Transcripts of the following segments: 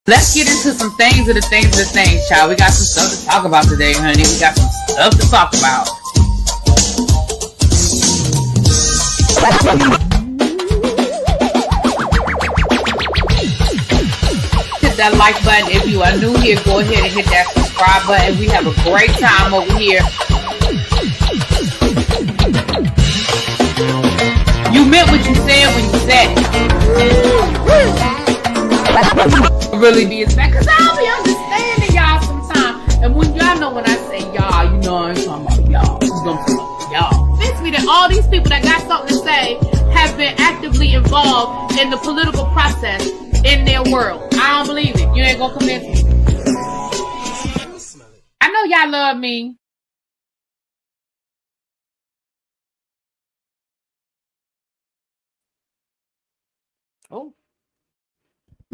Let's get into some things of the things, child. We got some stuff to talk about today, honey. We got some stuff to talk about. Hit that like button if you are new here. Go ahead and hit that subscribe button. We have a great time over here. You meant what you said when you said it. Really be expected, because I don't be understanding y'all sometimes. And when y'all know when I say y'all, you know I ain't talking about y'all. You know I'm talking about y'all. It means that all these people that got something to say have been actively involved in the political process in their world. I don't believe it. You ain't gonna convince me. I know y'all love me. Oh.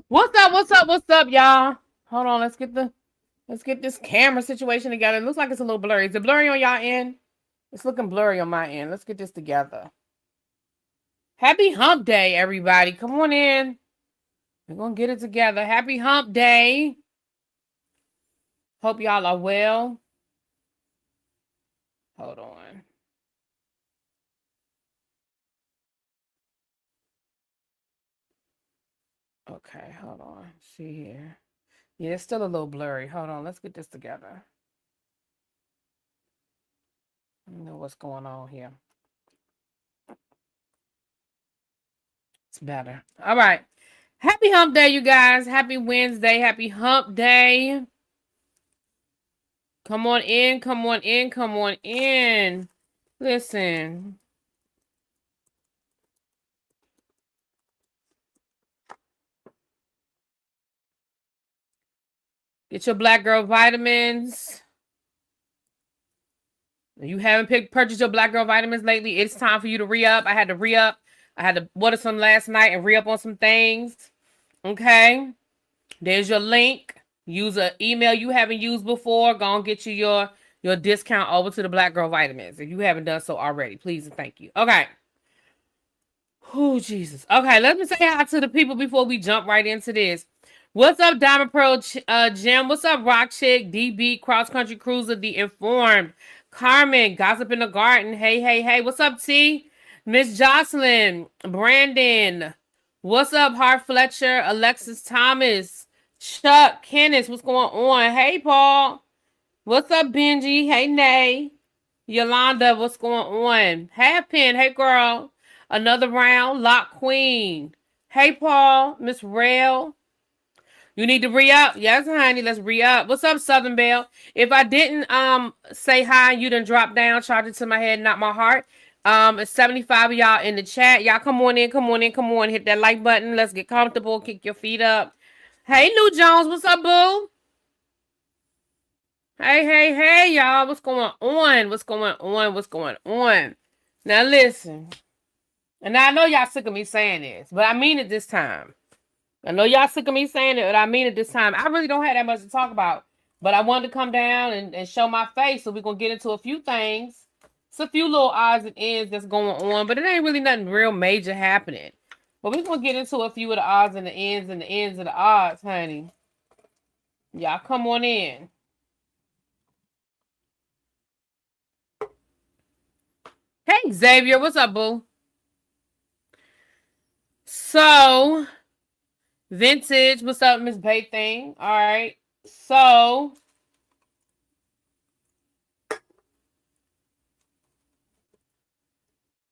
What's up, y'all? Hold on, let's get this camera situation together. It looks like it's a little blurry. Is it blurry on y'all end? It's looking blurry on my end. Let's get this together. Happy hump day, everybody. Come on in. We're gonna get it together. Happy hump day. Hope y'all are well. Hold on. Okay, hold on. See here. Yeah, it's still a little blurry. Hold on. Let's get this together. I don't know what's going on here. It's better. All right. Happy hump day, you guys. Happy Wednesday. Happy hump day. Come on in. Come on in. Come on in. Listen. Get your Black Girl vitamins. If you haven't purchased your Black Girl vitamins lately, it's time for you to re-up. I had to re-up. I had to water some last night and re-up on some things. Okay. There's your link. Use an email you haven't used before. Go and get you your discount over to the Black Girl vitamins if you haven't done so already. Please and thank you. Okay. Oh, Jesus. Okay, let me say hi to the people before we jump right into this. What's up, Diamond Pearl Jim? What's up, Rock Chick, DB, Cross Country Cruiser, The Informed, Carmen, Gossip in the Garden. Hey. What's up, T? Miss Jocelyn, Brandon. What's up, Hart Fletcher, Alexis Thomas, Chuck, Kenneth. What's going on? Hey, Paul. What's up, Benji? Hey, Nay. Yolanda, what's going on? Half Pin, hey, girl. Another round, Lock Queen. Hey, Paul, Miss Rail. You need to re-up. Yes, honey, let's re-up. What's up, Southern Belle? If I didn't say hi, you done drop down, charge it to my head, not my heart. It's 75 of y'all in the chat. Y'all come on in. Hit that like button. Let's get comfortable. Kick your feet up. Hey, New Jones, what's up, boo? Hey, y'all. What's going on? Now, listen. And I know y'all sick of me saying this, but I mean it this time. I know y'all sick of me saying it, but I mean it this time. I really don't have that much to talk about, but I wanted to come down and show my face, so we're going to get into a few things. It's a few little odds and ends that's going on, but it ain't really nothing real major happening. But we're going to get into a few of the odds and the ends of the odds, honey. Y'all come on in. Hey, Xavier, what's up, boo? So, Vintage, what's up, Miss Bay Thing? All right. So,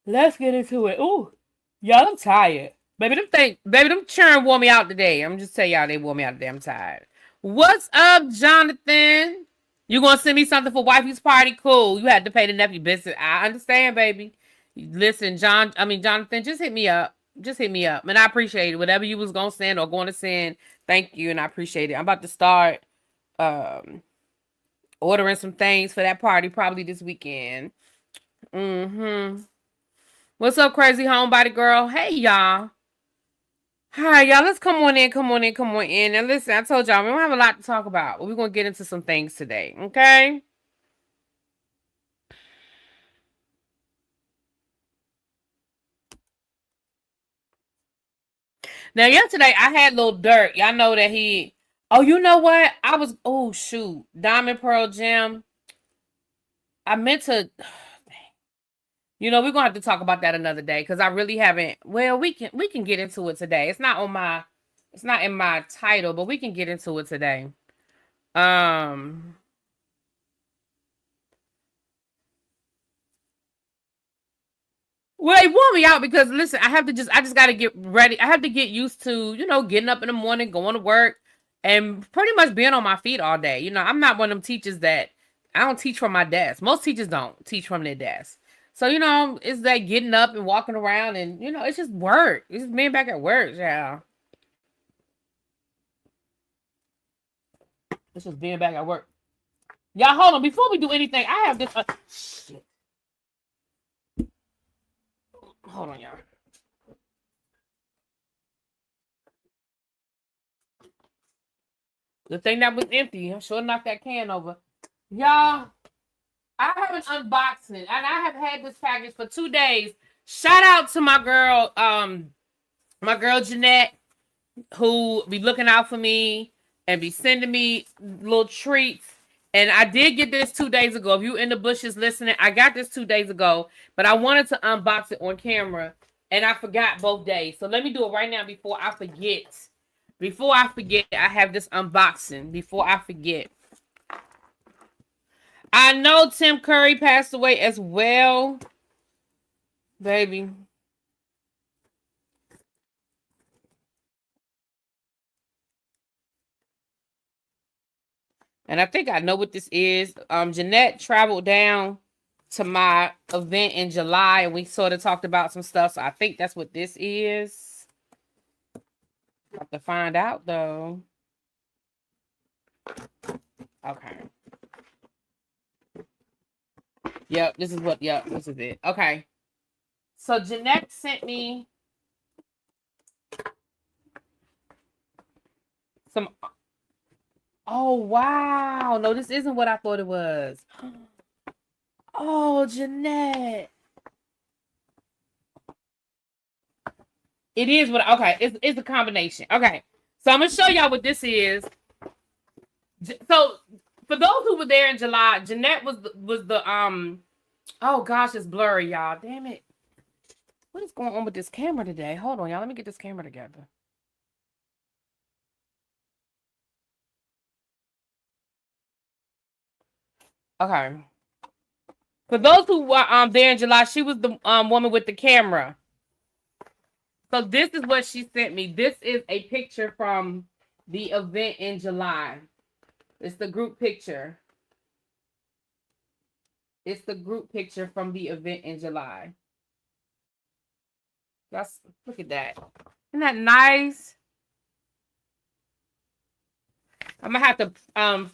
let's get into it. Ooh, y'all, I'm tired. Baby, them churn wore me out today. I'm just telling y'all they wore me out today. I'm tired. What's up, Jonathan? You gonna send me something for wifey's party? Cool. You had to pay the nephew business. I understand, baby. Listen, Jonathan, just hit me up. And I appreciate it. Whatever you was gonna send or going to send, thank you, and I appreciate it. I'm about to start ordering some things for that party probably this weekend. What's up, crazy homebody girl? Hey, y'all. All right, y'all, let's come on in. And listen, I told y'all we don't have a lot to talk about, but we're going to get into some things today, okay? Now, yesterday, I had Lil Durk. Y'all know that he Oh, you know what? Oh, shoot. Diamond Pearl Gem. I meant to, we're gonna have to talk about that another day because I really haven't. Well, we can get into it today. It's not in my title, but we can get into it today. Um, well, it wore me out because listen, I just got to get ready. I have to get used to, getting up in the morning, going to work, and pretty much being on my feet all day. I'm not one of them teachers that I don't teach from my desk. Most teachers don't teach from their desk. So, it's that getting up and walking around and, it's just work. It's just being back at work, yeah. It's just being back at work. Y'all, hold on. Before we do anything, I have this. Shit. Hold on, y'all. The thing that was empty. I'm sure knocked that can over. Y'all, I have an unboxing, and I have had this package for 2 days. Shout out to my girl Jeanette, who be looking out for me and be sending me little treats. And I did get this 2 days ago. If you in the bushes listening, I got this 2 days ago, but I wanted to unbox it on camera, and I forgot both days. So let me do it right now before I forget. Before I forget, I have this unboxing. Before I forget. I know Tim Curry passed away as well, baby. And I think I know what this is. Jeanette traveled down to my event in July, and we sort of talked about some stuff. So I think that's what this is. I have to find out, though. Okay. Yep, this is it. Okay. So Jeanette sent me some. Oh, wow. No, this isn't what I thought it was. Oh, Jeanette. It is what, okay, it's a combination. Okay. So I'm going to show y'all what this is. So for those who were there in July, Jeanette was the oh gosh, it's blurry, y'all. Damn it. What is going on with this camera today? Hold on, y'all. Let me get this camera together. Okay. For those who were there in July, she was the woman with the camera. So this is what she sent me. This is a picture from the event in July. It's the group picture. It's the group picture from the event in July. Look at that. Isn't that nice? I'm gonna have to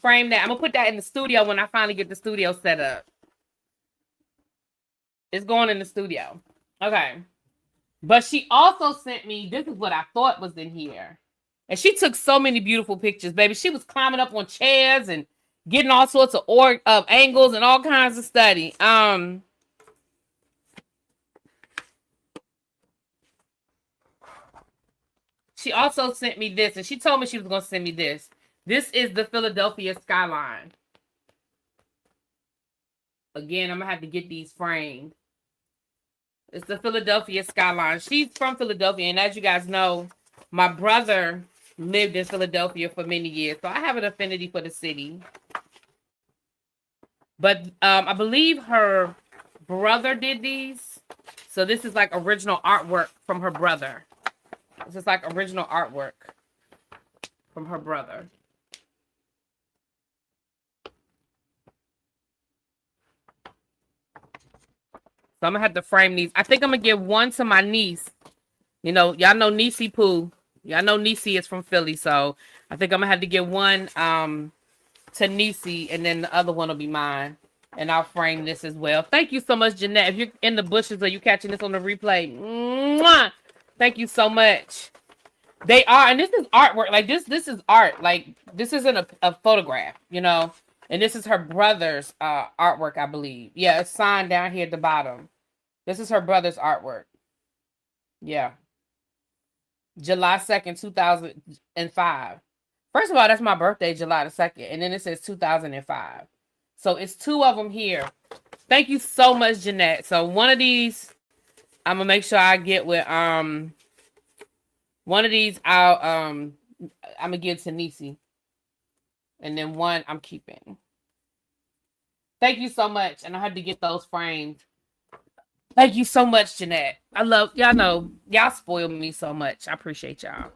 frame that. I'm gonna put that in the studio when I finally get the studio set up. It's going in the studio. Okay. But she also sent me, this is what I thought was in here. And she took so many beautiful pictures, baby. She was climbing up on chairs and getting all sorts of angles and all kinds of study. She also sent me this, and she told me she was going to send me this. This is the Philadelphia skyline. Again, I'm going to have to get these framed. It's the Philadelphia skyline. She's from Philadelphia, and as you guys know, my brother lived in Philadelphia for many years, so I have an affinity for the city. But I believe her brother did these. So this is like original artwork from her brother. This is like original artwork from her brother. So I'm going to have to frame these. I think I'm going to give one to my niece. Y'all know Niecy Pooh. Y'all know Niecy is from Philly. So I think I'm going to have to give one to Niecy, and then the other one will be mine. And I'll frame this as well. Thank you so much, Jeanette. If you're in the bushes or you're catching this on the replay, mwah! Thank you so much. They are, and this is artwork. Like this is art. Like this isn't a photograph, And this is her brother's artwork, I believe. Yeah, it's signed down here at the bottom. This is her brother's artwork. Yeah. July 2nd, 2005. First of all, that's my birthday, July the 2nd. And then it says 2005. So it's 2 of them here. Thank you so much, Jeanette. So one of these, I'm gonna make sure I get with one of these I'm gonna give to Nisi. And then one I'm keeping. Thank you so much. And I had to get those framed. Thank you so much, Jeanette. I love y'all know y'all spoil me so much. I appreciate y'all.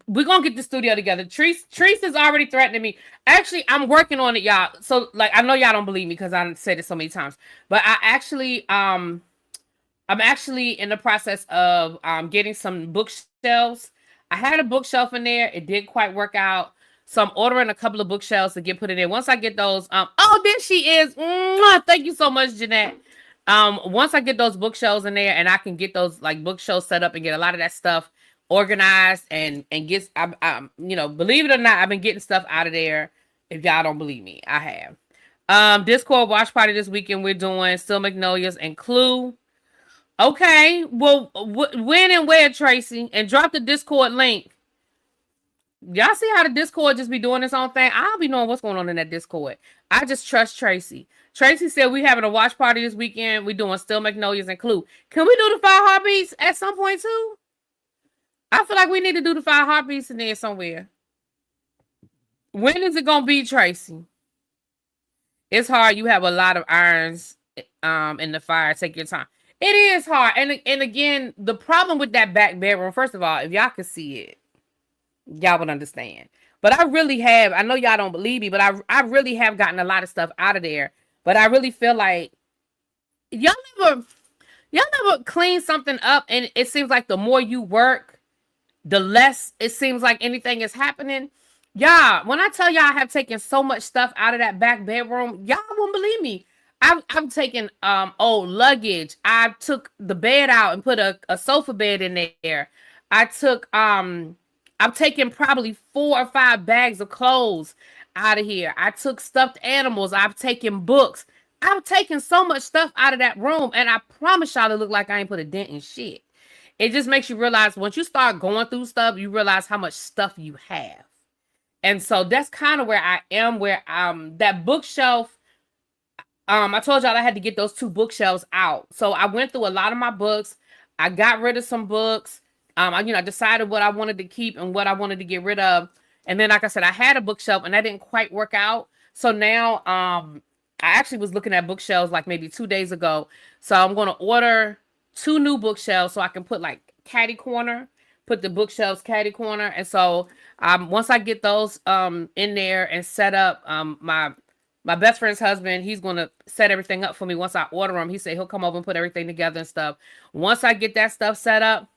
We're gonna get the studio together. Treese is already threatening me. Actually, I'm working on it, y'all. So like I know y'all don't believe me because I said it so many times. But I'm actually in the process of getting some bookshelves. I had a bookshelf in there. It didn't quite work out. So I'm ordering a couple of bookshelves to get put in there. Once I get those, oh, there she is. Mwah! Thank you so much, Jeanette. Once I get those bookshelves in there and I can get those like bookshelves set up and get a lot of that stuff organized and get, you know, believe it or not, I've been getting stuff out of there. If y'all don't believe me, I have. Discord watch party this weekend. We're doing Still Magnolias and Clue. Okay, well, when and where, Tracy? And drop the Discord link. Y'all see how the Discord just be doing its own thing? I don't be knowing what's going on in that Discord. I just trust Tracy. Tracy said we having a watch party this weekend. We doing Still Magnolias and Clue. Can we do the 5 heartbeats at some point too? I feel like we need to do the 5 heartbeats in there somewhere. When is it gonna be, Tracy? It's hard. You have a lot of irons in the fire. Take your time. It is hard. And again, the problem with that back bedroom, first of all, if y'all could see it, y'all would understand. But I really have, I know y'all don't believe me, but I really have gotten a lot of stuff out of there. But I really feel like y'all never clean something up, and it seems like the more you work, the less it seems like anything is happening. Y'all, when I tell y'all I have taken so much stuff out of that back bedroom, y'all won't believe me. I've taken old luggage. I took the bed out and put a sofa bed in there. I've taken probably 4 or 5 bags of clothes out of here. I took stuffed animals. I've taken books. I've taken so much stuff out of that room, and I promise y'all it look like I ain't put a dent in shit. It just makes you realize once you start going through stuff, you realize how much stuff you have. And so that's kind of where I am, where that bookshelf, I told y'all I had to get those 2 bookshelves out. So I went through a lot of my books. I got rid of some books. I decided what I wanted to keep and what I wanted to get rid of. And then, like I said, I had a bookshelf and that didn't quite work out. So now I actually was looking at bookshelves like maybe 2 days ago. So I'm going to order 2 new bookshelves so I can put like caddy corner, put the bookshelves caddy corner. And so once I get those in there and set up, my best friend's husband, he's going to set everything up for me. Once I order him, he said he'll come over and put everything together and stuff. Once I get that stuff set up,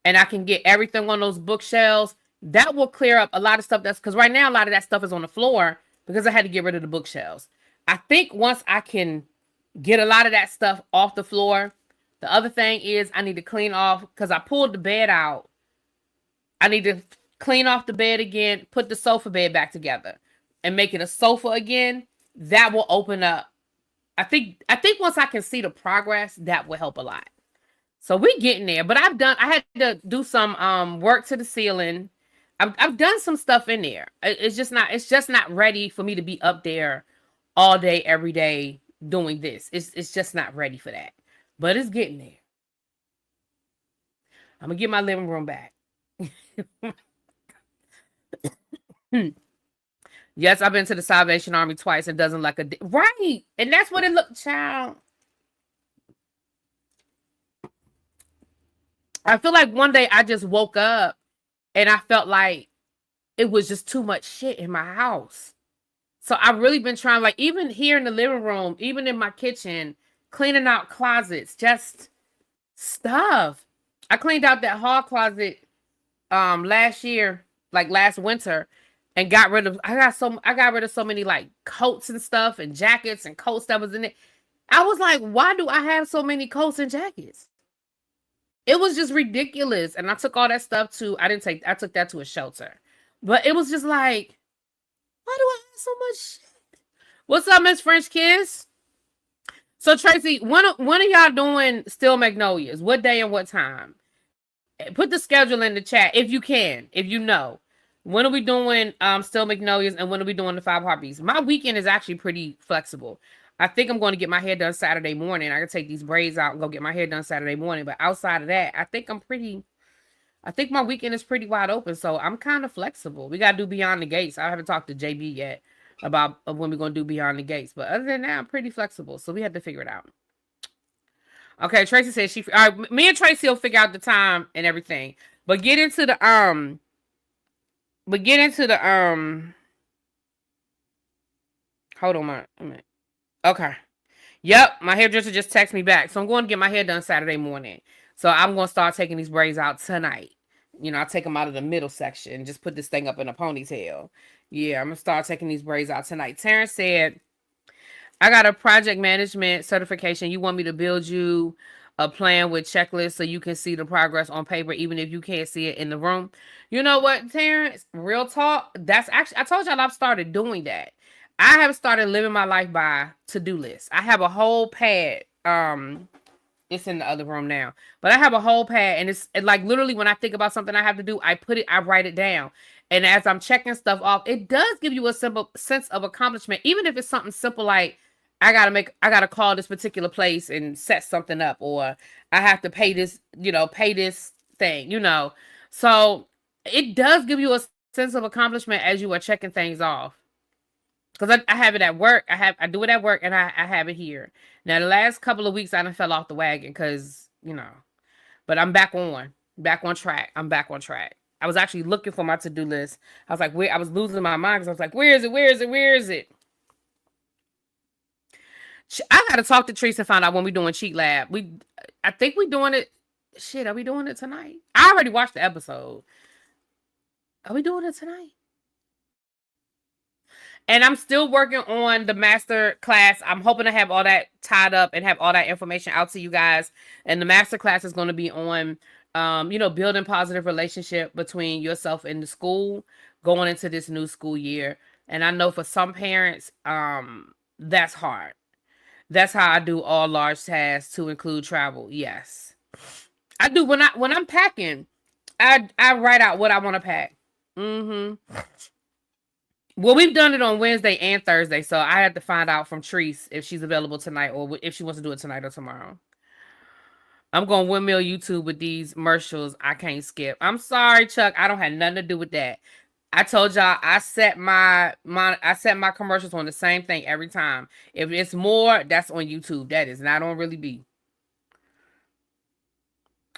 and I can get everything on those bookshelves, that will clear up a lot of stuff. That's because right now a lot of that stuff is on the floor because I had to get rid of the bookshelves. I think once I can get a lot of that stuff off the floor, the other thing is I need to clean off because I pulled the bed out. I need to clean off the bed again, put the sofa bed back together and make it a sofa again. That will open up. I think once I can see the progress, that will help a lot. So we're getting there, but I had to do some work to the ceiling. I've done some stuff in there. It's just not ready for me to be up there all day, every day doing this. It's just not ready for that, but it's getting there. I'm gonna get my living room back. Yes, I've been to the Salvation Army twice and doesn't like right. And that's what it looked, child. I feel like one day I just woke up and I felt like it was just too much shit in my house. So I've really been trying, like, even here in the living room, even in my kitchen, cleaning out closets, just stuff. I cleaned out that hall closet last year, like last winter, and got rid of so many like coats and stuff and jackets and coats that was in it. I was like, why do I have so many coats and jackets? It was just ridiculous. And I took all that stuff I took that to a shelter. But it was just like, why do I have so much shit? What's up, Miss French Kiss? So Tracy, when are y'all doing Still Magnolias? What day and what time? Put the schedule in the chat if you can, if you know. When are we doing Still Magnolias, and when are we doing the Five Heartbeats? My weekend is actually pretty flexible. I think I'm going to get my hair done Saturday morning. I can take these braids out and go get my hair done Saturday morning. But outside of that, I think my weekend is pretty wide open. So I'm kind of flexible. We got to do Beyond the Gates. I haven't talked to JB yet about when we're going to do Beyond the Gates. But other than that, I'm pretty flexible. So we have to figure it out. Okay, Tracy says all right, me and Tracy will figure out the time and everything. But get into the hold on a minute. Okay. Yep, my hairdresser just texted me back. So I'm going to get my hair done Saturday morning. So I'm going to start taking these braids out tonight. I'll take them out of the middle section and just put this thing up in a ponytail. Yeah, I'm going to start taking these braids out tonight. Terrence said, I got a project management certification. You want me to build you a plan with checklists so you can see the progress on paper, even if you can't see it in the room. You know what, Terrence? Real talk. That's actually, I told y'all I've started doing that. I have started living my life by to-do lists. I have a whole pad. It's in the other room now, but I have a whole pad, and it's like literally when I think about something I have to do, I write it down. And as I'm checking stuff off, it does give you a simple sense of accomplishment, even if it's something simple like I gotta call this particular place and set something up, or I have to pay this thing, So it does give you a sense of accomplishment as you are checking things off. Because I have it at work. I do it at work, and I have it here. Now, the last couple of weeks, I done fell off the wagon because, but I'm back on track. I'm back on track. I was actually looking for my to-do list. I was like, I was losing my mind because I was like, where is it? Where is it? Where is it? I got to talk to Teresa and find out when we're doing Cheat Lab. I think we're doing it. Shit, are we doing it tonight? I already watched the episode. Are we doing it tonight? And I'm still working on the master class. I'm hoping to have all that tied up and have all that information out to you guys. And the master class is going to be on, building positive relationship between yourself and the school going into this new school year. And I know for some parents, that's hard. That's how I do all large tasks to include travel. Yes, I do. When I'm packing, I write out what I want to pack. Well, we've done it on Wednesday and Thursday, so I had to find out from Treese if she's available tonight or if she wants to do it tonight or tomorrow. I'm going to windmill YouTube with these commercials I can't skip. I'm sorry, Chuck. I don't have nothing to do with that. I told y'all I set my commercials on the same thing every time. If it's more, that's on YouTube. That is not on Really Be.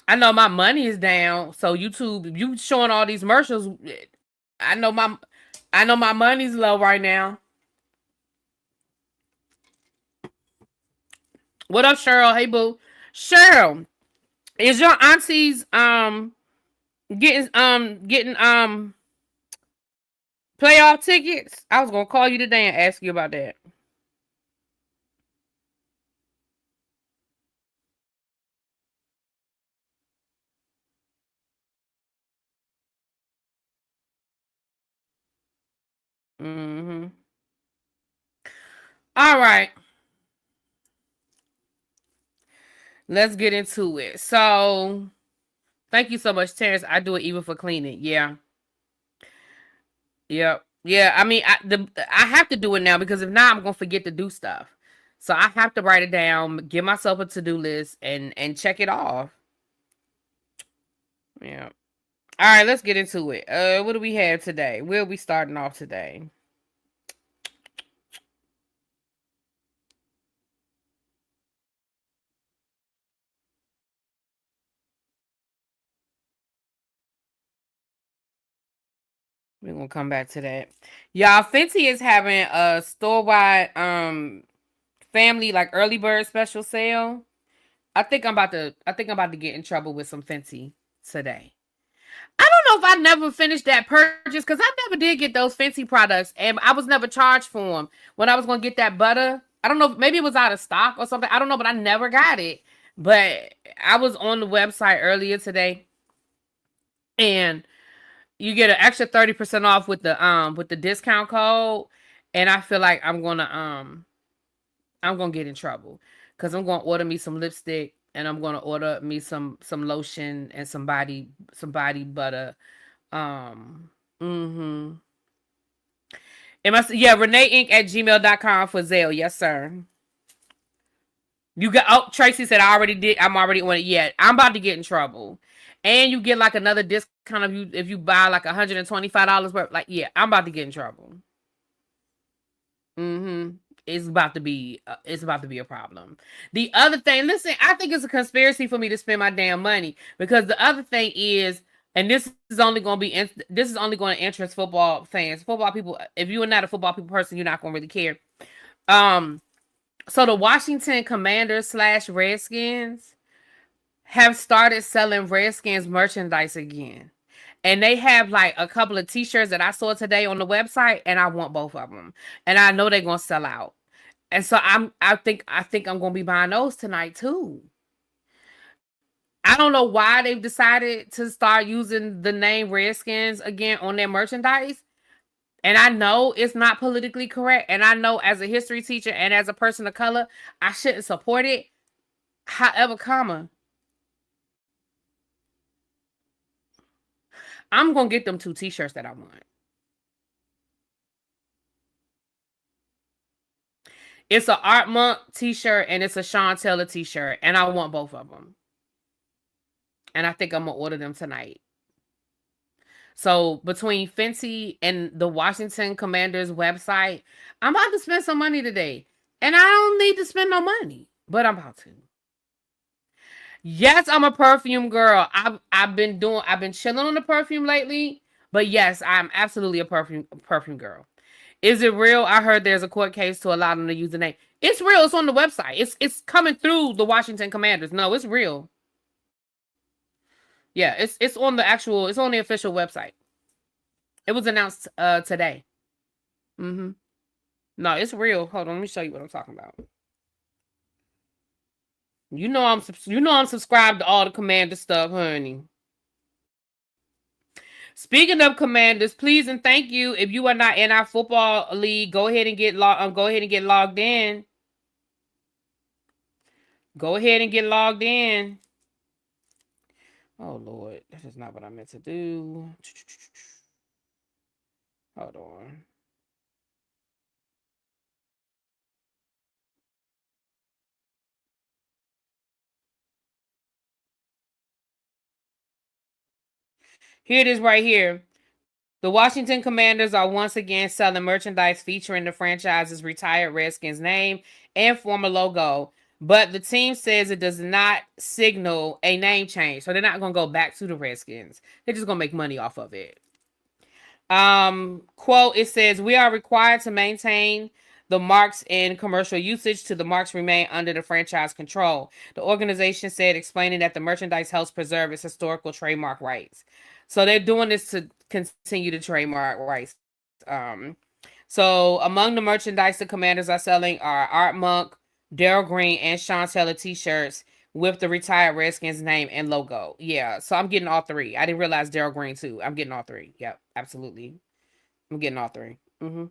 I know my money is down, so YouTube, if you showing all these commercials, I know my money's low right now. What up, Cheryl? Hey, boo. Cheryl, is your auntie's getting playoff tickets? I was gonna call you today and ask you about that. All right. Let's get into it. So, thank you so much, Terrence. I do it even for cleaning. Yeah. Yep. Yeah. I mean, I have to do it now because if not, I'm gonna forget to do stuff. So I have to write it down, give myself a to-do list, and check it off. Yeah. All right, let's get into it. What do we have today? Where are we starting off today? We're gonna come back to that. Y'all, Fenty is having a store-wide family like early bird special sale. I think I'm about to get in trouble with some Fenty today. I don't know if I never finished that purchase because I never did get those Fenty products, and I was never charged for them when I was gonna get that butter. I don't know, maybe it was out of stock or something. I don't know, but I never got it. But I was on the website earlier today, and you get an extra 30% off with the discount code, and I feel like I'm gonna get in trouble because I'm gonna order me some lipstick and I'm gonna order me some lotion and some body butter. Mm-hmm. It must, yeah, ReneeInc@gmail.com for Zelle. Yes, sir. You got, oh, Tracy said I already did. I'm already on it. Yeah, I'm about to get in trouble. And you get like another discount if you buy like $125 worth. Like, yeah, I'm about to get in trouble. Mm-hmm. It's about to be a problem. The other thing, listen, I think it's a conspiracy for me to spend my damn money, because the other thing is, and this is only going to interest football fans, football people. If you are not a football people person, you're not going to really care. So the Washington Commanders / Redskins have started selling Redskins merchandise again. And they have like a couple of t-shirts that I saw today on the website, and I want both of them. And I know they're gonna sell out. And so I think I'm gonna be buying those tonight too. I don't know why they've decided to start using the name Redskins again on their merchandise. And I know it's not politically correct. And I know as a history teacher and as a person of color, I shouldn't support it. However, I'm gonna get them 2 t-shirts that I want. It's an Art Monk t-shirt and it's a Sean Taylor t-shirt, and I want both of them. And I think I'm gonna order them tonight. So between Fenty and the Washington Commanders website, I'm about to spend some money today. And I don't need to spend no money, but I'm about to. Yes, I'm a perfume girl. I've been chilling on the perfume lately, but yes, I'm absolutely a perfume girl. Is it real? I heard there's a court case to allow them to use the name. It's real. It's on the website. It's coming through the Washington Commanders. No, it's real. Yeah, it's on it's on the official website. It was announced today. Mm-hmm. No, it's real. Hold on, let me show you what I'm talking about. You know I'm subscribed to all the Commander stuff, honey. Speaking of Commanders, please and thank you. If you are not in our football league, go ahead and get logged in. Go ahead and get logged in. Oh Lord, this is not what I meant to do. Hold on. Here it is right here. The Washington Commanders are once again selling merchandise featuring the franchise's retired Redskins name and former logo, but the team says it does not signal a name change. So they're not going to go back to the Redskins. They're just going to make money off of it. Quote, it says, "We are required to maintain the marks in commercial usage till the marks remain under the franchise control," the organization said, explaining that the merchandise helps preserve its historical trademark rights. So they're doing this to continue the trademark rights. So among the merchandise the Commanders are selling are Art Monk, Daryl Green, and Sean Taylor t-shirts with the retired Redskins name and logo. Yeah, so I'm getting all 3. I didn't realize Daryl Green too. I'm getting all 3. Yep, absolutely. I'm getting all 3. Mm-hmm.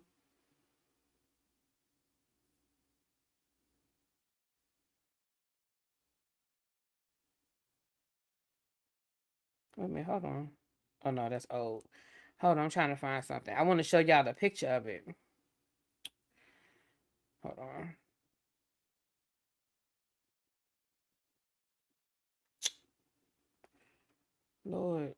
Wait a minute, hold on. Oh no, that's old. Hold on, I'm trying to find something. I want to show y'all the picture of it. Hold on. Lord.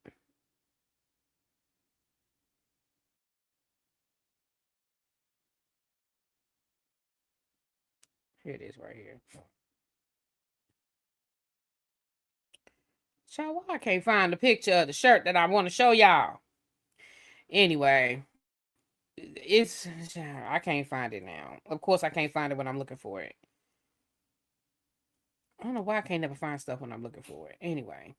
Here it is right here. Child, why I can't find the picture of the shirt that I want to show y'all? Anyway, I can't find it now. Of course, I can't find it when I'm looking for it. I don't know why I can't never find stuff when I'm looking for it. Anyway.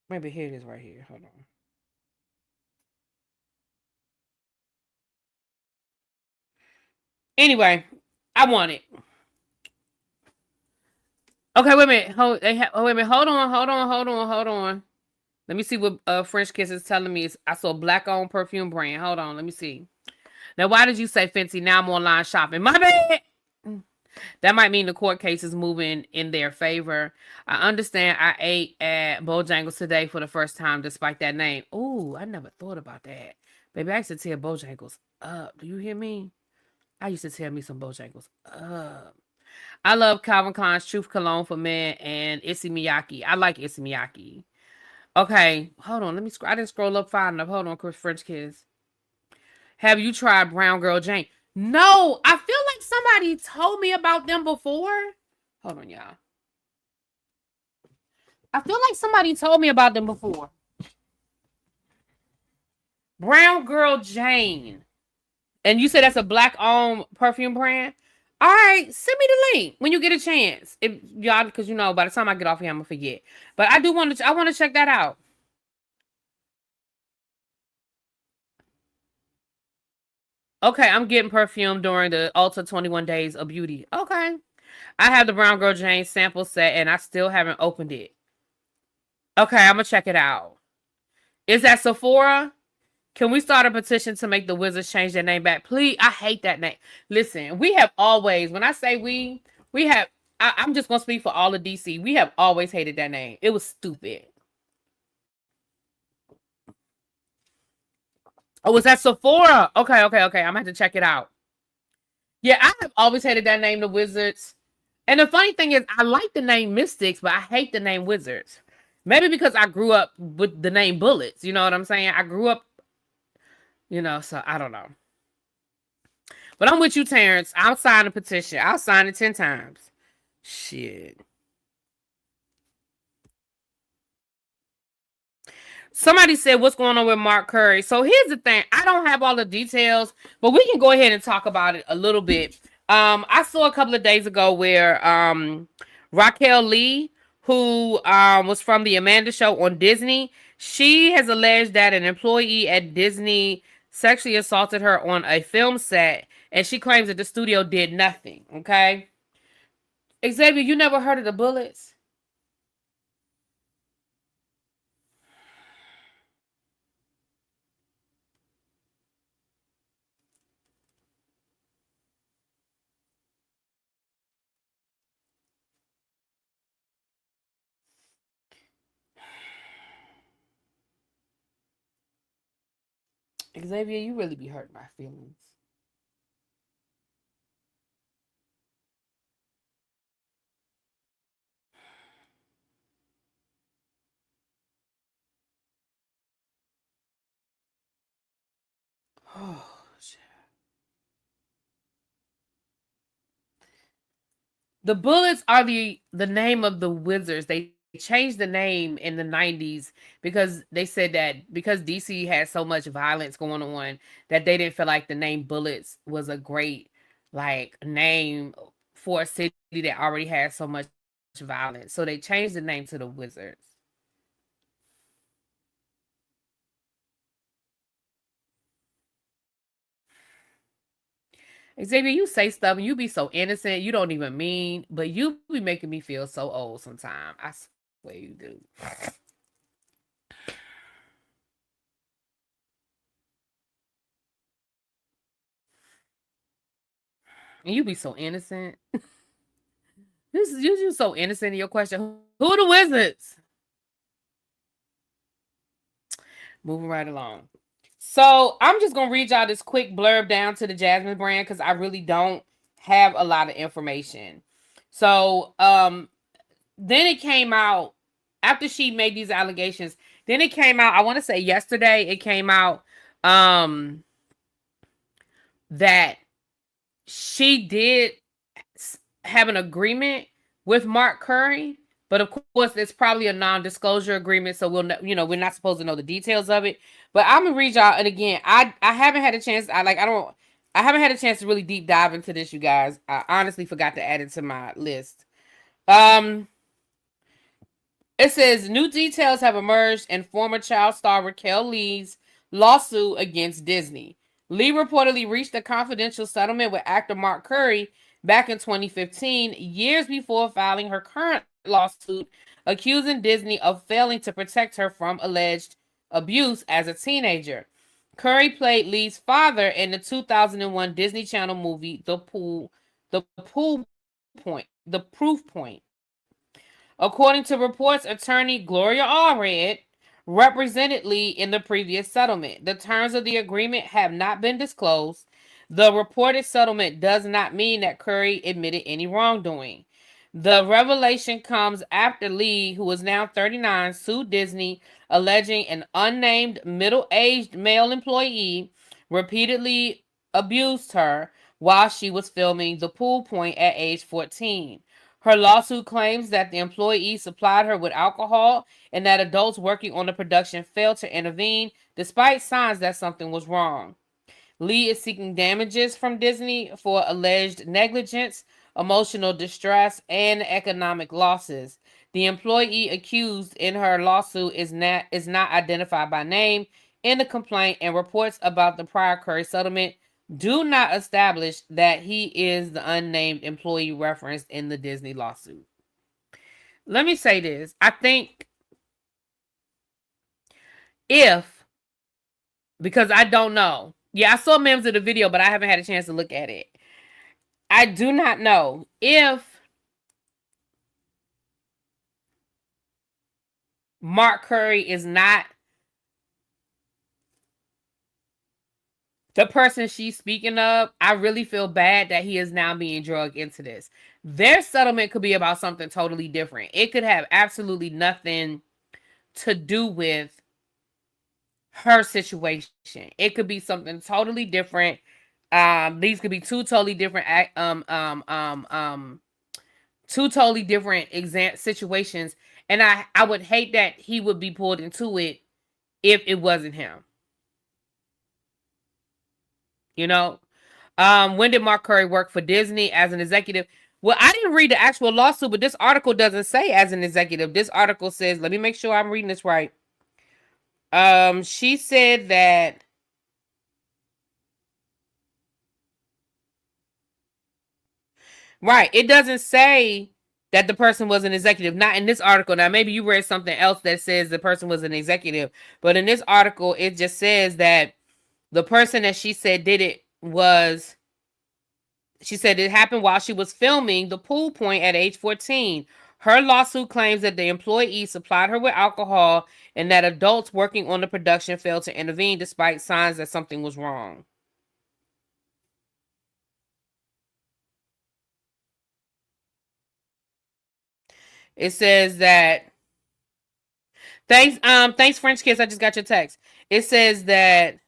Maybe here it is right here. Hold on. Anyway, I want it. Okay, wait a minute. Wait a minute. Hold on. Let me see what French Kiss is telling me. I saw black-owned perfume brand. Hold on. Let me see. Now, why did you say Fenty? Now I'm online shopping. My bad. That might mean the court case is moving in their favor. I understand I ate at Bojangles today for the first time despite that name. Ooh, I never thought about that. Baby, I used to tear Bojangles up. Do you hear me? I used to tear me some Bojangles up. I love Calvin Klein's Truth Cologne for Men and Issey Miyake. I like Issey Miyake. Okay, hold on. Let me scroll. I didn't scroll up far enough. Hold on, Chris French Kiss. Have you tried Brown Girl Jane? No, I feel like somebody told me about them before. Hold on, y'all. I feel like somebody told me about them before. Brown Girl Jane. And you said that's a black-owned perfume brand? All right, send me the link when you get a chance. If y'all, because you know, by the time I get off here, I'm gonna forget. But I do want to. I want to check that out. Okay, I'm getting perfume during the Ulta 21 Days of Beauty. Okay, I have the Brown Girl Jane sample set, and I still haven't opened it. Okay, I'm gonna check it out. Is that Sephora? Can we start a petition to make the Wizards change their name back? Please, I hate that name. Listen, we have always, when I say we have, I'm just going to speak for all of DC. We have always hated that name. It was stupid. Oh, was that Sephora? Okay. I'm going to have to check it out. Yeah, I have always hated that name, the Wizards. And the funny thing is, I like the name Mystics, but I hate the name Wizards. Maybe because I grew up with the name Bullets. You know what I'm saying? I grew up, so I don't know. But I'm with you, Terrence. I'll sign a petition. I'll sign it 10 times. Shit. Somebody said, what's going on with Mark Curry? So here's the thing. I don't have all the details, but we can go ahead and talk about it a little bit. I saw a couple of days ago where Raquel Lee, who was from the Amanda Show on Disney, she has alleged that an employee at Disney sexually assaulted her on a film set, and she claims that the studio did nothing. Okay, Xavier, you never heard of the Bullets? Xavier, you really be hurting my feelings. Oh, shit. The Bullets are the name of the Wizards. They changed the name in the 90s because they said that because DC had so much violence going on that they didn't feel like the name Bullets was a great like name for a city that already had so much violence. So they changed the name to the Wizards. Xavier, you say stuff and you be so innocent, you don't even mean, but you be making me feel so old sometimes. I swear you do. And you be so innocent. You so innocent in your question. Who are the Wizards? Moving right along. So I'm just gonna read y'all this quick blurb down to the Jasmine brand because I really don't have a lot of information. So then it came out after she made these allegations. Then it came out, I want to say yesterday, it came out that she did have an agreement with Mark Curry, but of course it's probably a non-disclosure agreement, so we're not supposed to know the details of it. But I'm gonna read y'all, and again, I haven't had a chance. I haven't had a chance to really deep dive into this, you guys. I honestly forgot to add it to my list. It says new details have emerged in former child star Raquel Lee's lawsuit against Disney. Lee reportedly reached a confidential settlement with actor Mark Curry back in 2015, years before filing her current lawsuit accusing Disney of failing to protect her from alleged abuse as a teenager. Curry played Lee's father in the 2001 Disney Channel movie The Proof Point. According to reports, attorney Gloria Allred represented Lee in the previous settlement. The terms of the agreement have not been disclosed. The reported settlement does not mean that Curry admitted any wrongdoing. The revelation comes after Lee, who is now 39, sued Disney, alleging an unnamed middle-aged male employee repeatedly abused her while she was filming The Pool Point at age 14. Her lawsuit claims that the employee supplied her with alcohol and that adults working on the production failed to intervene despite signs that something was wrong. Lee is seeking damages from Disney for alleged negligence, emotional distress, and economic losses. The employee accused in her lawsuit is not identified by name in the complaint, and reports about the prior Curry settlement do not establish that he is the unnamed employee referenced in the Disney lawsuit. Let me say this. I think because I don't know. Yeah, I saw memes of the video, but I haven't had a chance to look at it. I do not know if Mark Curry is not the person she's speaking of. I really feel bad that he is now being drugged into this. Their settlement could be about something totally different. It could have absolutely nothing to do with her situation. It could be something totally different. These could be two totally different situations, and I would hate that he would be pulled into it if it wasn't him. You know, when did Mark Curry work for Disney as an executive? Well, I didn't read the actual lawsuit, but this article doesn't say as an executive. This article says, let me make sure I'm reading this right. She said that right. It doesn't say that the person was an executive. Not in this article. Now, maybe you read something else that says the person was an executive, but in this article, it just says that the person that she said did it was. She said it happened while she was filming The Pool Point at age 14. Her lawsuit claims that the employee supplied her with alcohol and that adults working on the production failed to intervene despite signs that something was wrong. It says that thanks French Kiss, I just got your text. It says that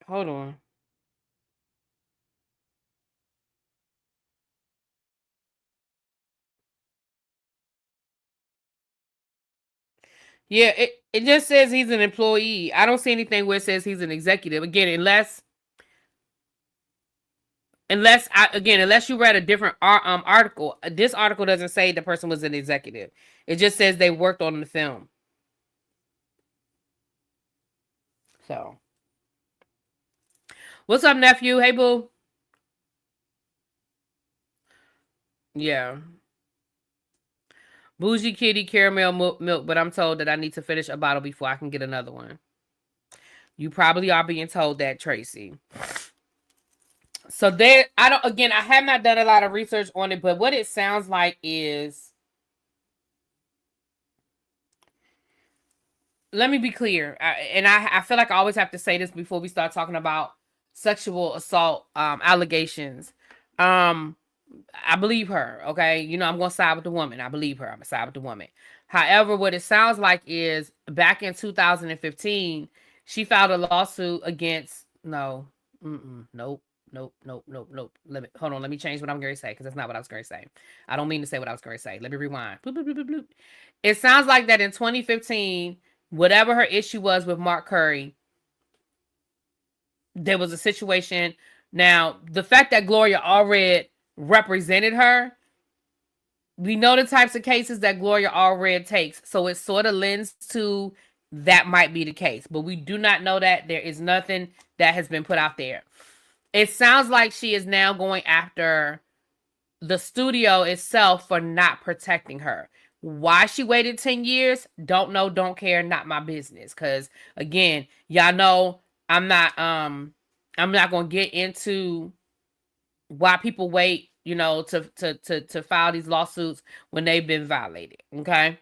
hold on. Yeah, it just says he's an employee. I don't see anything where it says he's an executive. Again, unless you read a different article. This article doesn't say the person was an executive. It just says they worked on the film. So, what's up, nephew? Hey, boo. Yeah. Bougie kitty caramel milk, but I'm told that I need to finish a bottle before I can get another one. You probably are being told that, Tracy. So there, I have not done a lot of research on it, but what it sounds like is, let me be clear. I feel like I always have to say this before we start talking about sexual assault allegations. I believe her, okay? You know, I'm going to side with the woman. I believe her. I'm going to side with the woman. However, what it sounds like is back in 2015, she filed a lawsuit against, nope. Let me change what I'm going to say because that's not what I was going to say. I don't mean to say what I was going to say. Let me rewind. Bloop, bloop, bloop, bloop. It sounds like that in 2015, whatever her issue was with Mark Curry, there was a situation. Now, the fact that Gloria Allred represented her, We know the types of cases that Gloria Allred takes, so it sort of lends to that might be the case, but we do not know that. There is nothing that has been put out there. It sounds like she is now going after the studio itself for not protecting her. Why she waited 10 years, don't know, don't care, not my business. Cause again, y'all know I'm not gonna get into why people wait, to file these lawsuits when they've been violated. Okay.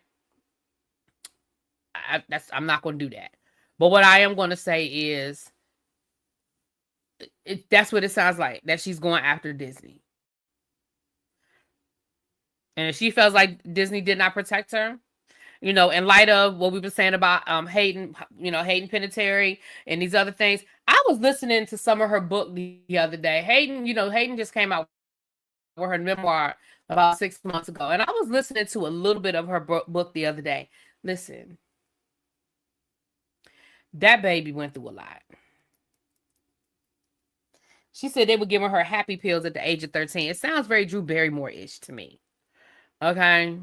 I'm not gonna do that. But what I am gonna say is that's what it sounds like, that she's going after Disney. And if she feels like Disney did not protect her, in light of what we've been saying about Hayden, Hayden Panettiere and these other things. I was listening to some of her book the other day. Hayden just came out with her memoir about 6 months ago. And I was listening to a little bit of her book the other day. Listen, that baby went through a lot. She said they were giving her happy pills at the age of 13. It sounds very Drew Barrymore-ish to me. Okay.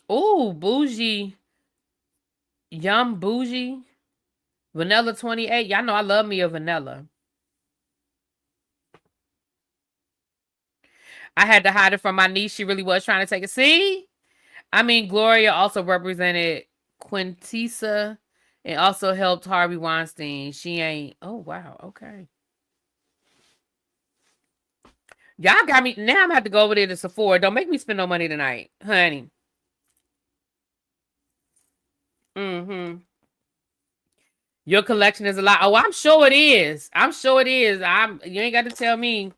Ooh, bougie. Yum bougie. Vanilla 28. Y'all know I love me a vanilla. I had to hide it from my niece. She really was trying to take it. See? I mean, Gloria also represented Quintessa and also helped Harvey Weinstein. She ain't. Oh, wow. Okay. Y'all got me. Now I'm going to have to go over there to Sephora. Don't make me spend no money tonight, honey. Mm-hmm. Your collection is a lot. Oh, I'm sure it is. I'm sure it is. You ain't got to tell me.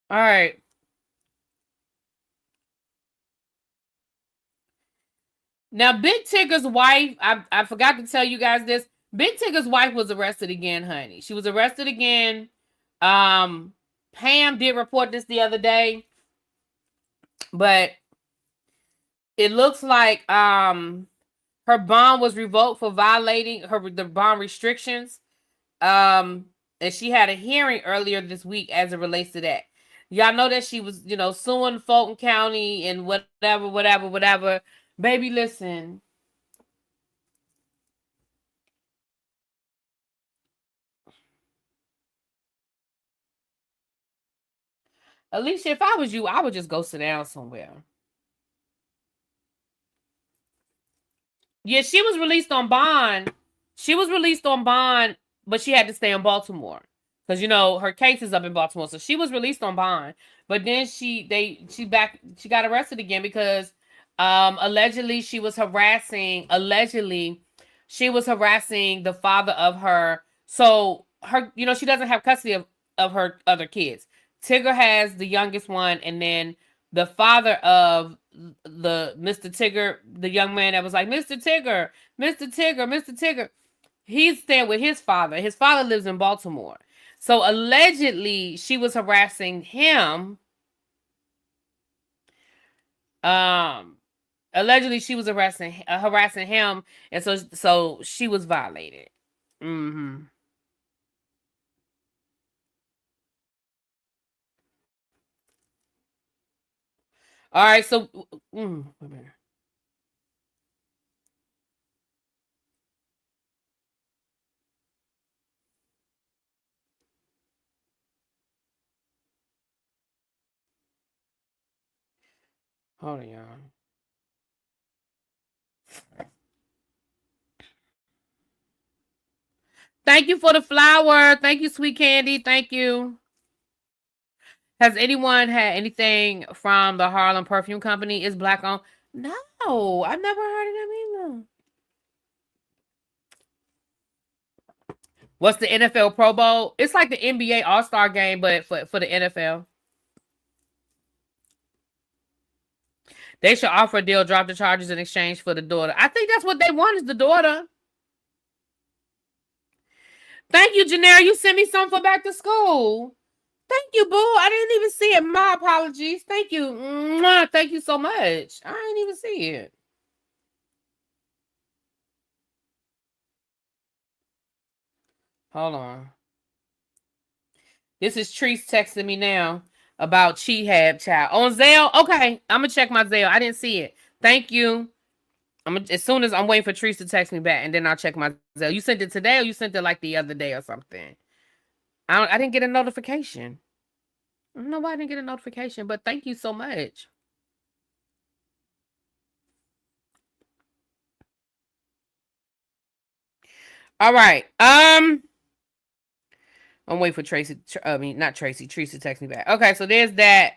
All right. Now, Big Tigger's wife, I forgot to tell you guys this. Big Tigger's wife was arrested again, honey. She was arrested again. Pam did report this the other day, but it looks like her bond was revoked for violating the bond restrictions. And she had a hearing earlier this week as it relates to that. Y'all know that she was, suing Fulton County and whatever. Baby, listen. Alicia, if I was you, I would just go sit down somewhere. Yeah, she was released on bond. She was released on bond, but she had to stay in Baltimore because her case is up in Baltimore. So she was released on bond, but then she got arrested again because allegedly she was harassing the father of her. So her, she doesn't have custody of her other kids. Tigger has the youngest one, and then the father of the Mr. Tigger, the young man that was like, Mr. Tigger, Mr. Tigger, Mr. Tigger. He's staying with his father. His father lives in Baltimore. So allegedly she was harassing him. Allegedly she was harassing him, and so she was violated. Mm-hmm. All right, so wait a minute. Hold on, y'all. Thank you for the flower. Thank you, sweet candy. Thank you. Has anyone had anything from the Harlem Perfume Company? Is black owned? No, I've never heard of them either. What's the NFL Pro Bowl? It's like the NBA All-Star game, but for the NFL. They should offer a deal, drop the charges in exchange for the daughter. I think that's what they want is the daughter. Thank you, Janelle. You sent me something for back to school. Thank you, boo. I didn't even see it. My apologies. Thank you. Mwah. Thank you so much. I didn't even see it. Hold on. This is Treese texting me now about Chehab child. On Zelle? Okay. I'm going to check my Zelle. I didn't see it. Thank you. As soon as I'm waiting for Treese to text me back, and then I'll check my Zelle. You sent it today or you sent it like the other day or something? I didn't get a notification. I don't know why I didn't get a notification, but thank you so much. All right. I'm waiting for Tracy. Not Tracy. Treese to text me back. Okay, so there's that.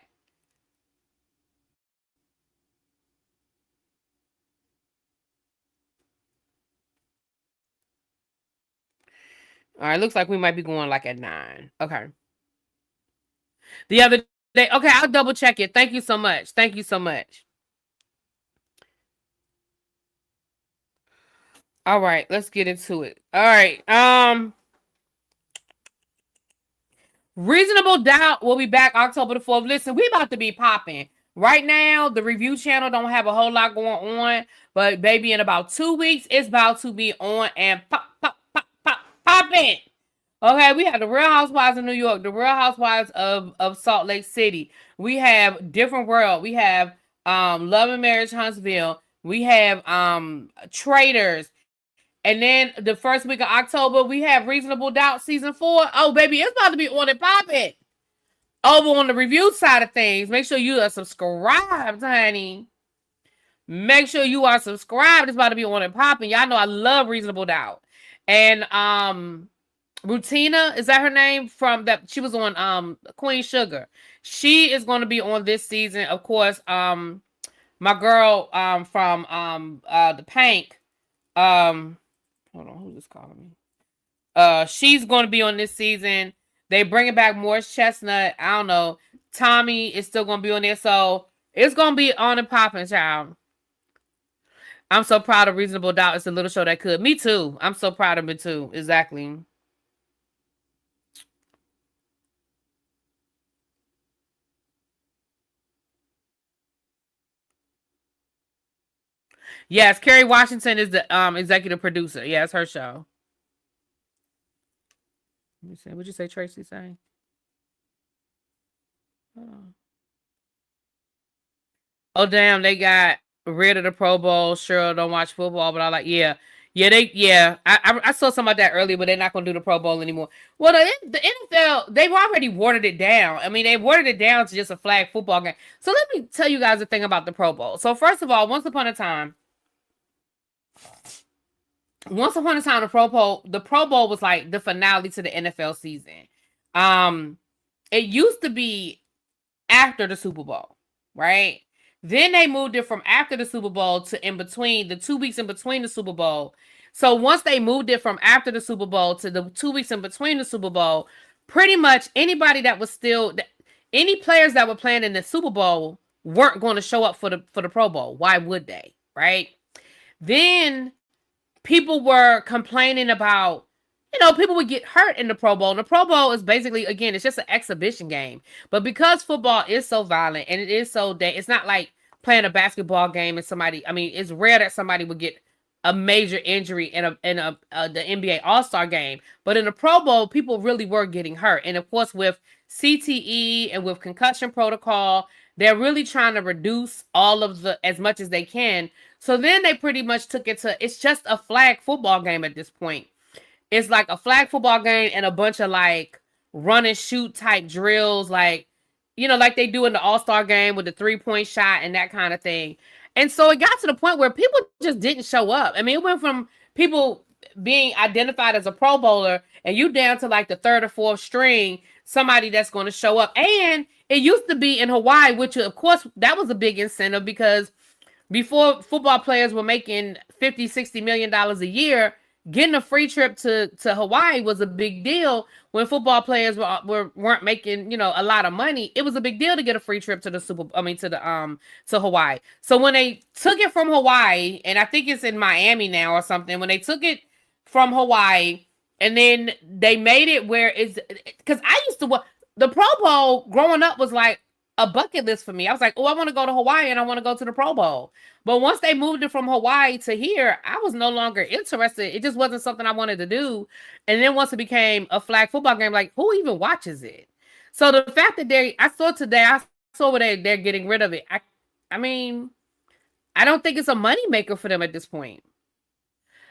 All right, looks like we might be going like at 9. Okay. The other day. Okay, I'll double check it. Thank you so much. Thank you so much. All right, let's get into it. All right. Reasonable Doubt will be back October the 4th. Listen, we about to be popping. Right now, the review channel don't have a whole lot going on, but baby, in about 2 weeks, it's about to be on and popping. Okay, we have the Real Housewives of New York, the Real Housewives of Salt Lake City. We have Different World. We have Love and Marriage Huntsville. We have Traitors. And then the first week of October, we have Reasonable Doubt season 4. Oh, baby, it's about to be on and popping. Over on the review side of things, make sure you are subscribed, honey. Make sure you are subscribed. It's about to be on and popping. Y'all know I love Reasonable Doubt. And Rutina, is that her name? From that she was on Queen Sugar. She is going to be on this season. Of course, my girl from the Pank. Hold on, who's this calling me? She's going to be on this season. They bringing back Morris Chestnut. I don't know. Tommy is still going to be on there. So it's going to be on and popping, child. I'm so proud of Reasonable Doubt. It's a little show that could. Me too. I'm so proud of it too. Exactly. Yes, Kerry Washington is the executive producer. Yeah, it's her show. Let me see. What'd you say, Tracy? Saying? Oh damn, they got rid of the Pro Bowl. Cheryl don't watch football, but I like I saw something about that earlier, but they're not gonna do the Pro Bowl anymore. Well, the NFL, they've already watered it down. I mean, they watered it down to just a flag football game. So let me tell you guys the thing about the Pro Bowl. So first of all, once upon a time, the Pro Bowl was like the finale to the NFL season. It used to be after the Super Bowl, right? Then they moved it from after the Super Bowl to in between, the 2 weeks in between the Super Bowl. So once they moved it from after the Super Bowl to the 2 weeks in between the Super Bowl, pretty much anybody that was still, any players that were playing in the Super Bowl weren't going to show up for the Pro Bowl. Why would they, right? Then people were complaining about, people would get hurt in the Pro Bowl. And the Pro Bowl is basically, again, it's just an exhibition game. But because football is so violent and it is so it's not like playing a basketball game and it's rare that somebody would get a major injury in the NBA All-Star game. But in the Pro Bowl, people really were getting hurt. And of course, with CTE and with concussion protocol, they're really trying to reduce all of as much as they can. So then they pretty much took it to, it's just a flag football game at this point. It's like a flag football game and a bunch of like run and shoot type drills, like they do in the All-Star game with the 3-point shot and that kind of thing. And so it got to the point where people just didn't show up. I mean, it went from people being identified as a Pro Bowler and you down to like the 3rd or 4th string, somebody that's going to show up. And it used to be in Hawaii, which of course that was a big incentive because before football players were making $50-60 million a year, getting a free trip to Hawaii was a big deal when football players weren't making, a lot of money. It was a big deal to get a free trip to the to Hawaii. So when they took it from Hawaii, and I think it's in Miami now or something, when they took it from Hawaii and then they made it where it's, because I used to, the Pro Bowl growing up was like a bucket list for me. I was like, oh, I want to go to Hawaii and I want to go to the Pro Bowl. But once they moved it from Hawaii to here, I was no longer interested. It just wasn't something I wanted to do. And then once it became a flag football game, like, who even watches it? So the fact that I saw where they're getting rid of it. I mean, I don't think it's a money maker for them at this point.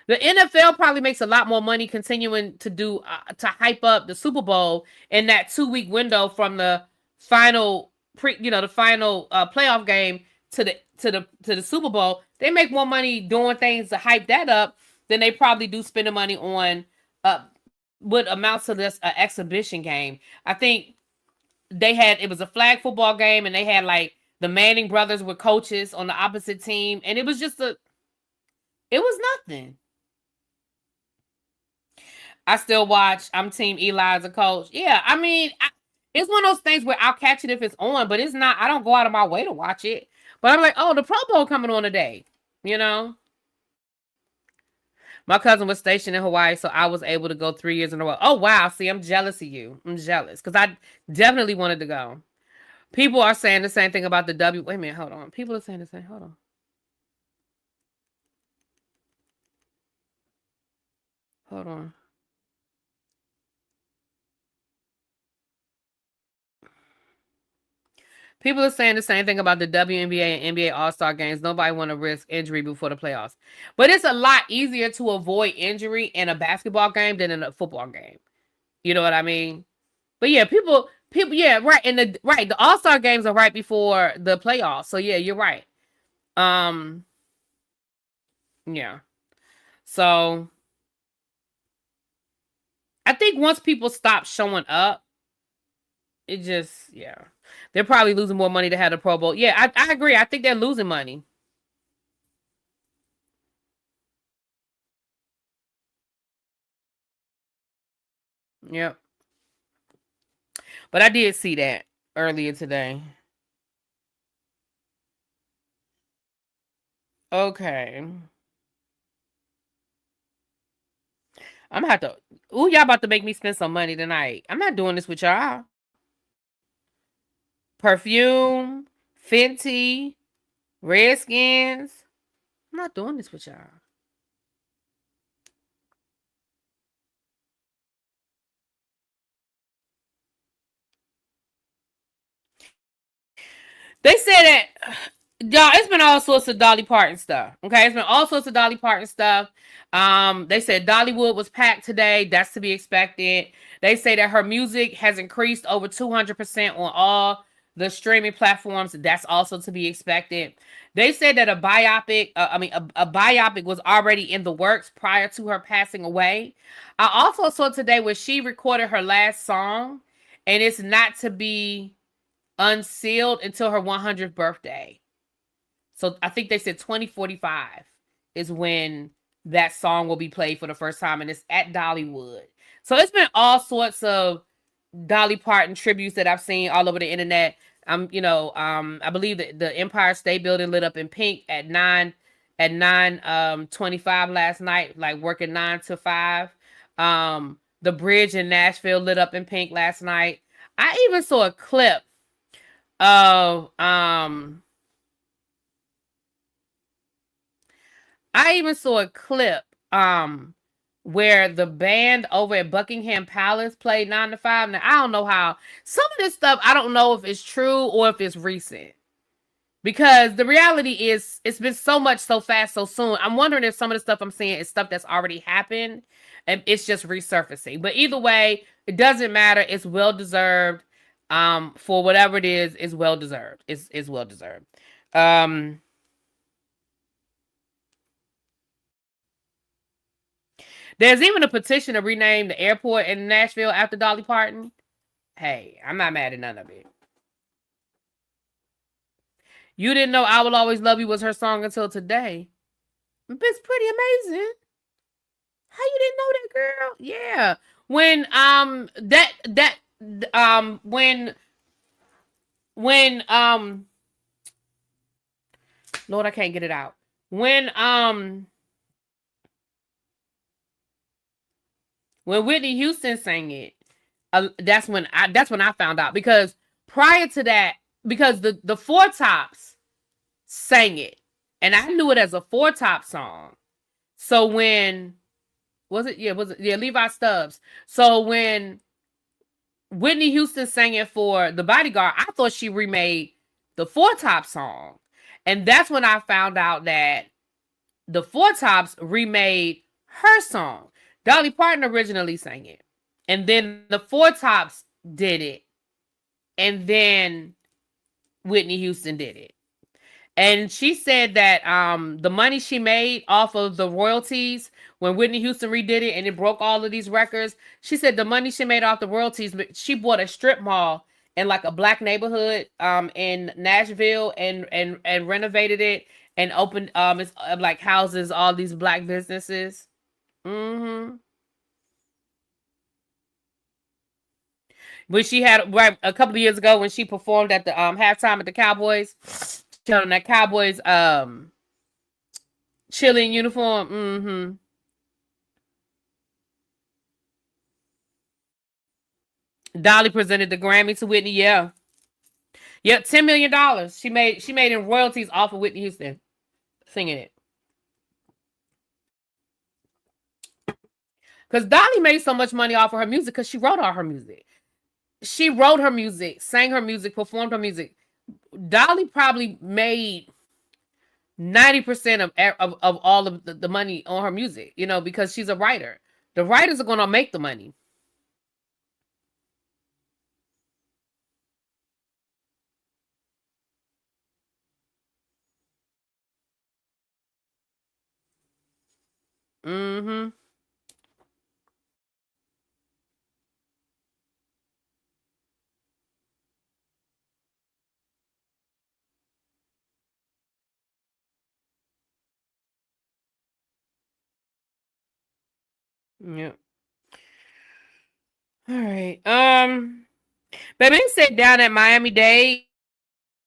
The NFL probably makes a lot more money continuing to to hype up the Super Bowl in that 2-week window from the final playoff game to the Super Bowl. They make more money doing things to hype that up than they probably do spending money on what amounts to this exhibition game. I think it was a flag football game, and they had like the Manning brothers were coaches on the opposite team, and it was nothing. I still watch. I'm Team Eli as a coach. Yeah, I mean, it's one of those things where I'll catch it if it's on, but it's not. I don't go out of my way to watch it. But I'm like, oh, the Pro Bowl coming on today. My cousin was stationed in Hawaii, so I was able to go 3 years in a row. Oh, wow. See, I'm jealous of you. I'm jealous because I definitely wanted to go. People are saying the same thing about the W. Wait a minute. Hold on. People are saying the same. Hold on. Hold on. People are saying the same thing about the WNBA and NBA All-Star games. Nobody want to risk injury before the playoffs. But it's a lot easier to avoid injury in a basketball game than in a football game. You know what I mean? But yeah, people, yeah, right. And the All-Star games are right before the playoffs. So yeah, you're right. Um, yeah. So I think once people stop showing up, it just, yeah. They're probably losing more money to have the Pro Bowl. Yeah, I agree. I think they're losing money. Yep. But I did see that earlier today. Okay. I'm gonna have to. Ooh, y'all about to make me spend some money tonight. I'm not doing this with y'all. Perfume, Fenty, Redskins. I'm not doing this with y'all. They said that, y'all, it's been all sorts of Dolly Parton stuff. Okay, it's been all sorts of Dolly Parton stuff. They said Dollywood was packed today. That's to be expected. They say that her music has increased over 200% on all the streaming platforms. That's also to be expected. They said that a biopic was already in the works prior to her passing away. I also saw today where she recorded her last song, and it's not to be unsealed until her 100th birthday. So I think they said 2045 is when that song will be played for the first time, and it's at Dollywood. So it's been all sorts of Dolly Parton tributes that I've seen all over the internet. I believe that the Empire State Building lit up in pink at 9:25 last night, like working 9 to 5. The bridge in Nashville lit up in pink last night. I even saw a clip of I even saw a clip where the band over at Buckingham Palace played 9 to 5. Now I don't know how some of this stuff, I don't know if it's true or if it's recent. Because the reality is it's been so much so fast so soon. I'm wondering if some of the stuff I'm seeing is stuff that's already happened and it's just resurfacing. But either way, it doesn't matter. It's well deserved. For whatever it is, it's well deserved. It's well deserved. There's even a petition to rename the airport in Nashville after Dolly Parton. Hey, I'm not mad at none of it. You didn't know "I Will Always Love You" was her song until today. It's pretty amazing. How you didn't know that, girl? Yeah. When when Lord, I can't get it out. When Whitney Houston sang it, that's when I found out, because prior to that, because the Four Tops sang it, and I knew it as a Four Top song. So when was it Levi Stubbs? So when Whitney Houston sang it for The Bodyguard, I thought she remade the Four Top song, and that's when I found out that the Four Tops remade her song. Dolly Parton originally sang it, and then the Four Tops did it, and then Whitney Houston did it. And she said that the money she made off of the royalties when Whitney Houston redid it and it broke all of these records, she said the money she made off the royalties, she bought a strip mall in like a black neighborhood in Nashville, and renovated it and opened it's like houses all these black businesses. Mm-hmm. When she had, right, a couple of years ago when she performed at the halftime at the Cowboys, she had on that Cowboys chilling uniform. Mm-hmm. Dolly presented the Grammy to Whitney. Yeah. Yep, $10 million she made in royalties off of Whitney Houston singing it. Because Dolly made so much money off of her music because she wrote all her music. She wrote her music, sang her music, performed her music. Dolly probably made 90% of all of the money on her music, because she's a writer. The writers are going to make the money. Mm-hmm. Yeah. All right. Baby said down at Miami-Dade,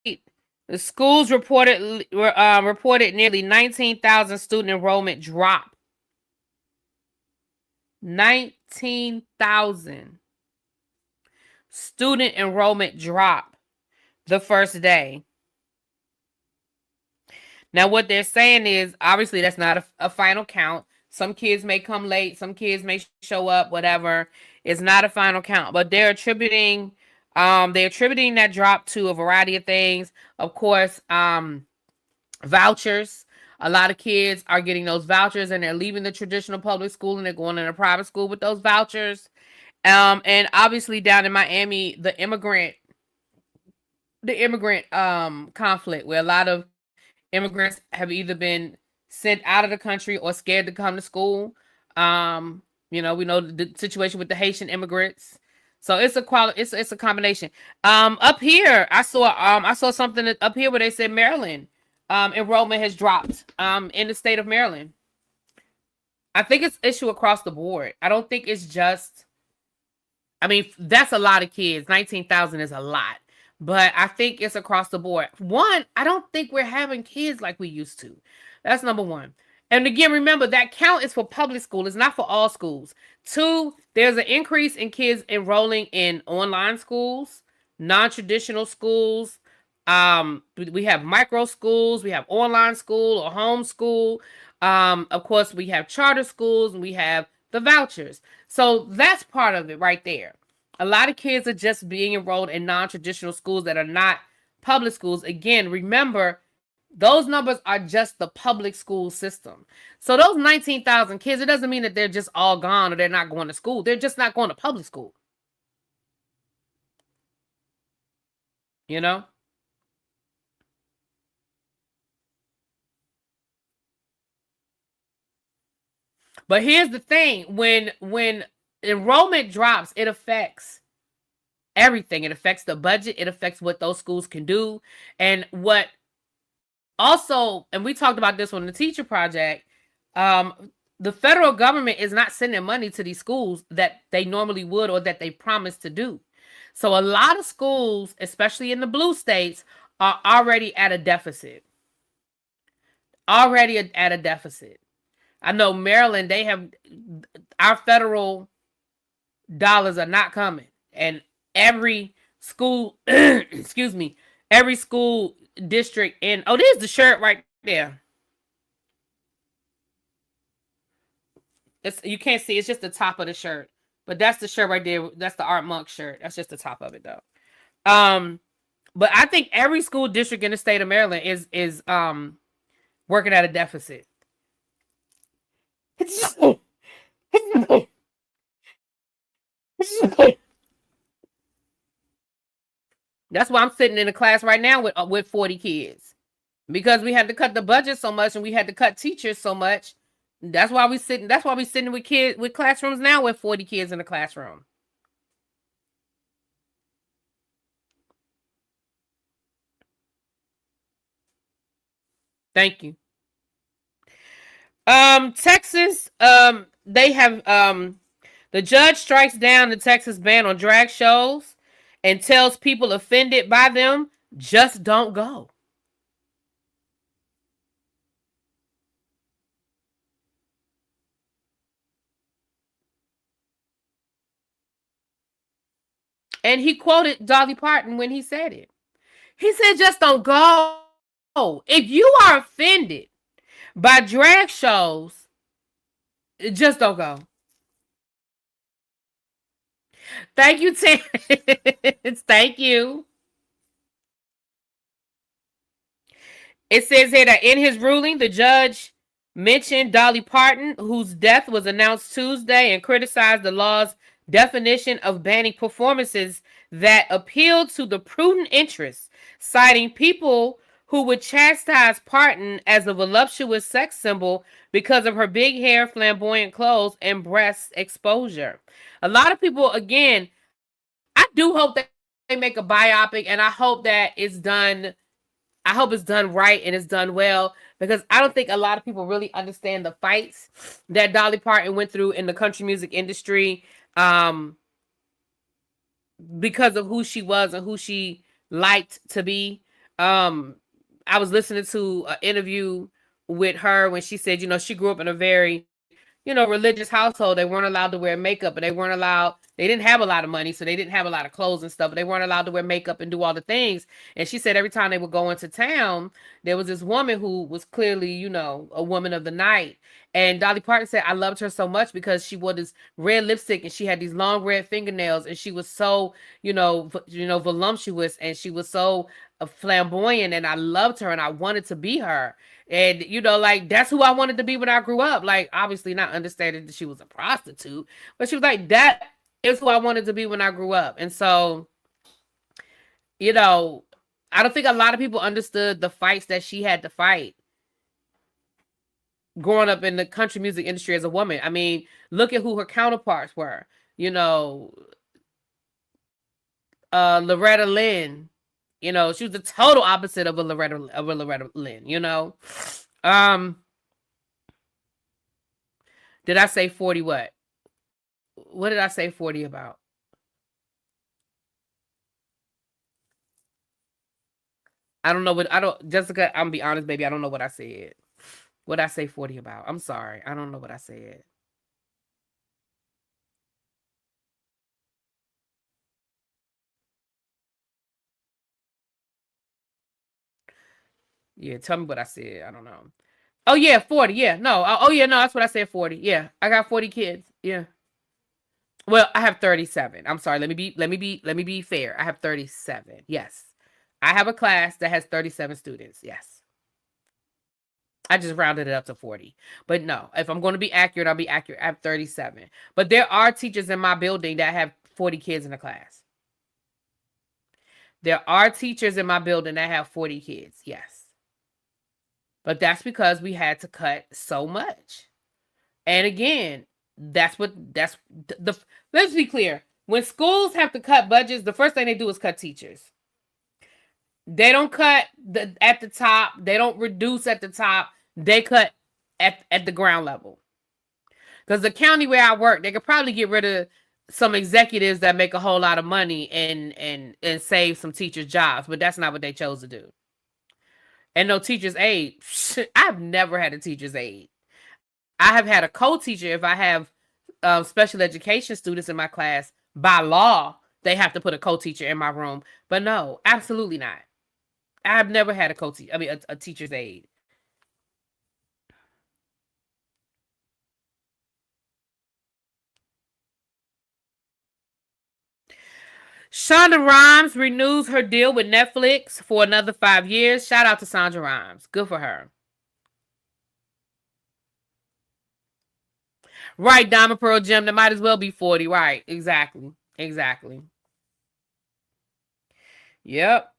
the schools reported nearly 19,000 student enrollment drop. 19,000 student enrollment drop the first day. Now, what they're saying is, obviously, that's not a final count. Some kids may come late, some kids may show up, whatever. It's not a final count, but they're attributing that drop to a variety of things. Of course, vouchers. A lot of kids are getting those vouchers and they're leaving the traditional public school and they're going in a private school with those vouchers. And obviously down in Miami, the immigrant conflict, where a lot of immigrants have either been sent out of the country or scared to come to school. We know the situation with the Haitian immigrants. So it's a combination. Up here, I saw something up here where they said Maryland enrollment has dropped in the state of Maryland. I think it's issue across the board. I don't think it's just, I mean, that's a lot of kids. 19,000 is a lot. But I think it's across the board. One, I don't think we're having kids like we used to. That's number one. And again, remember, that count is for public school. It's not for all schools. Two, there's an increase in kids enrolling in online schools, non-traditional schools. We have micro schools. We have online school or home school. Of course, we have charter schools, and we have the vouchers. So that's part of it right there. A lot of kids are just being enrolled in non-traditional schools that are not public schools. Again, remember, those numbers are just the public school system. So those 19,000 kids, it doesn't mean that they're just all gone or they're not going to school. They're just not going to public school. You know? But here's the thing. When enrollment drops, it affects everything. It affects the budget. It affects what those schools can do. And what also, and we talked about this on the teacher project, the federal government is not sending money to these schools that they normally would or that they promised to do. So a lot of schools, especially in the blue states, are already at a deficit. Already at a deficit. I know Maryland, they have, our federal dollars are not coming. And every school, excuse me, every school district in, oh, there's the shirt right there. You can't see, it's just the top of the shirt. But that's the shirt right there. That's the Art Monk shirt. That's just the top of it though. But I think every school district in the state of Maryland is working at a deficit. That's why I'm sitting in a class right now with 40 kids. Because we had to cut the budget so much and we had to cut teachers so much. That's why we sitting with kids with classrooms now with 40 kids in the classroom. Thank you. Texas, they have the judge strikes down the Texas ban on drag shows and tells people offended by them, just don't go. And he quoted Dolly Parton when he said it. He said, just don't go. If you are offended by drag shows, just don't go. Thank you, Terrence. Thank you. It says here that in his ruling, the judge mentioned Dolly Parton, whose death was announced Tuesday, and criticized the law's definition of banning performances that appealed to the prudent interests, citing people who would chastise Parton as a voluptuous sex symbol because of her big hair, flamboyant clothes, and breast exposure. A lot of people, again, I do hope that they make a biopic, and I hope that it's done. I hope it's done right and it's done well, because I don't think a lot of people really understand the fights that Dolly Parton went through in the country music industry, because of who she was and who she liked to be. I was listening to an interview with her when she said, she grew up in a very, religious household. They weren't allowed to wear makeup, and they didn't have a lot of money, so they didn't have a lot of clothes and stuff, but they weren't allowed to wear makeup and do all the things. And she said every time they would go into town, there was this woman who was clearly, a woman of the night. And Dolly Parton said, I loved her so much because she wore this red lipstick and she had these long red fingernails, and she was so, voluptuous, and she was so flamboyant, and I loved her and I wanted to be her. And, that's who I wanted to be when I grew up. Like, obviously not understanding that she was a prostitute, but she was like, that is who I wanted to be when I grew up. And so, I don't think a lot of people understood the fights that she had to fight growing up in the country music industry as a woman. I mean, look at who her counterparts were. Loretta Lynn. She was the total opposite of a Loretta Lynn, Did I say 40 what? What did I say 40 about? I don't know Jessica, I'm gonna be honest, baby, I don't know what I said. What did I say 40 about? I'm sorry. I don't know what I said. Yeah, tell me what I said. I don't know. Oh yeah, 40. Yeah, no. Oh yeah, no. That's what I said. 40. Yeah, I got 40 kids. Yeah. Well, I have 37. I'm sorry. Let me be fair. I have 37. Yes, I have a class that has 37 students. Yes. I just rounded it up to 40. But no, if I'm going to be accurate, I'll be accurate. I have 37. But there are teachers in my building that have 40 kids in the class. There are teachers in my building that have 40 kids. Yes. But that's because we had to cut so much. And again, let's be clear. When schools have to cut budgets, the first thing they do is cut teachers. They don't cut at the top. They don't reduce at the top. They cut at the ground level. Because the county where I work, they could probably get rid of some executives that make a whole lot of money and save some teachers' jobs, but that's not what they chose to do. And no teacher's aide. I've never had a teacher's aide. I have had a co-teacher if I have special education students in my class. By law, they have to put a co-teacher in my room. But no, absolutely not. I've never had a co-teacher. I mean, a teacher's aide. Shonda Rhimes renews her deal with Netflix for another 5 years. Shout out to Sandra Rhimes. Good for her. Right, Diamond Pearl Gem. That might as well be 40. Right. Exactly. Exactly. Yep.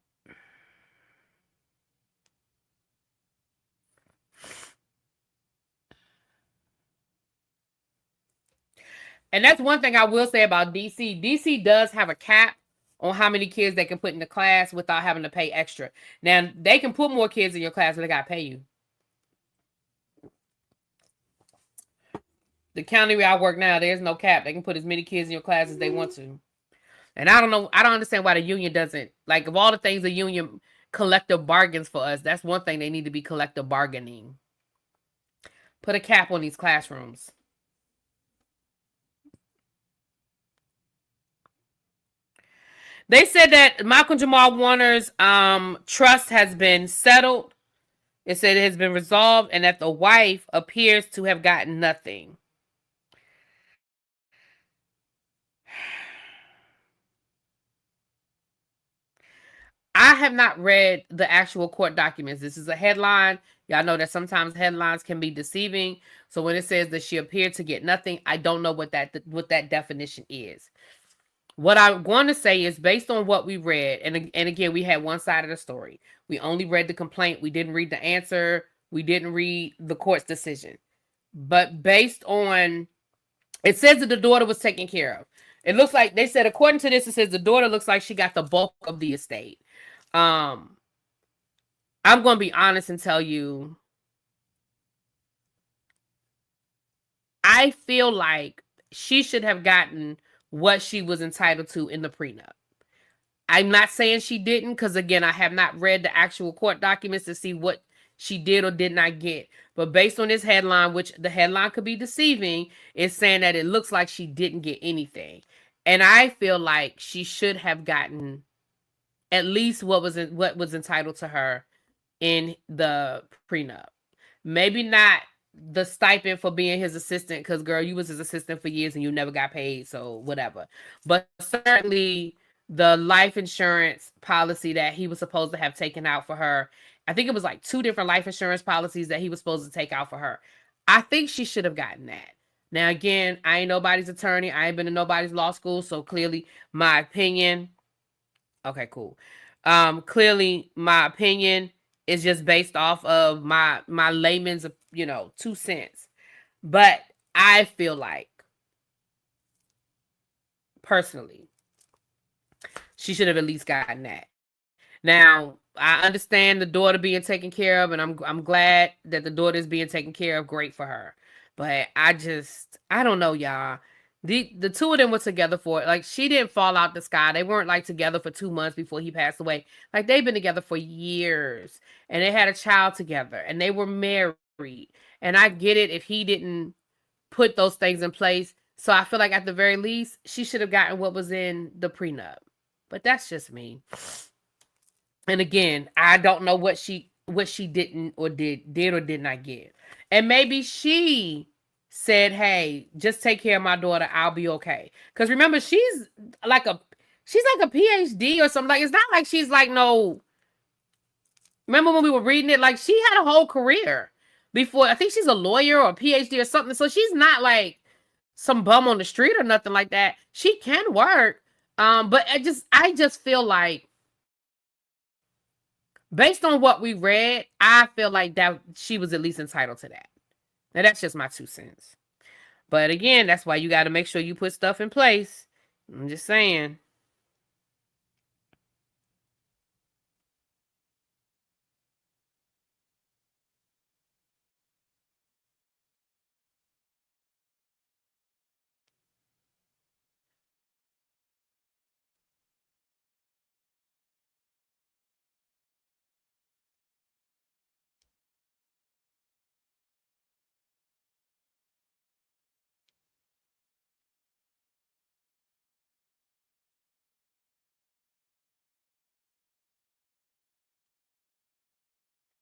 And that's one thing I will say about DC. DC does have a cap on how many kids they can put in the class without having to pay extra. Now, they can put more kids in your class, but they got to pay you. The county where I work now, there's no cap. They can put as many kids in your class as they want to. And I don't know. I don't understand why the union doesn't. Like, of all the things the union collective bargains for us, that's one thing they need to be collective bargaining. Put a cap on these classrooms. They said that Malcolm Jamal Warner's trust has been settled. It said it has been resolved and that the wife appears to have gotten nothing. I have not read the actual court documents. This is a headline. Y'all know that sometimes headlines can be deceiving. So when it says that she appeared to get nothing, I don't know what that definition is. What I'm going to say is based on what we read, and again, we had one side of the story. We only read the complaint. We didn't read the answer. We didn't read the court's decision. But based on, it says that the daughter was taken care of. It looks like they said, according to this, it says the daughter looks like she got the bulk of the estate. I'm going to be honest and tell you, I feel like she should have gotten what she was entitled to in the prenup. I'm not saying she didn't, because again, I have not read the actual court documents to see what she did or did not get. But based on this headline, which the headline could be deceiving, is saying that it looks like she didn't get anything. And I feel like she should have gotten at least what was entitled to her in the prenup. Maybe not the stipend for being his assistant, because girl, you was his assistant for years and you never got paid, so whatever. But certainly the life insurance policy that he was supposed to have taken out for her. I think it was like 2 different life insurance policies that he was supposed to take out for her. I think she should have gotten that. Now, again, I ain't nobody's attorney. I ain't been to nobody's law school, so clearly my opinion. Okay, cool. Clearly my opinion is just based off of my layman's, 2 cents. But I feel like personally, she should have at least gotten that. Now, I understand the daughter being taken care of, and I'm glad that the daughter is being taken care of. Great for her. But I don't know, y'all. The two of them were together for, like, she didn't fall out the sky. They weren't like together for 2 months before he passed away. Like, they've been together for years, and they had a child together, and they were married. And I get it if he didn't put those things in place. So I feel like at the very least, she should have gotten what was in the prenup. But that's just me. And again, I don't know what she didn't or did or did not get. And maybe she said, "Hey, just take care of my daughter. I'll be okay." Because remember, like a PhD or something. Like, it's not like she's like no. Remember when we were reading it? Like, she had a whole career before. I think she's a lawyer or a PhD or something. So she's not like some bum on the street or nothing like that. She can work. But I just feel like, based on what we read, I feel like that she was at least entitled to that. Now, that's just my 2 cents. But again, that's why you got to make sure you put stuff in place. I'm just saying.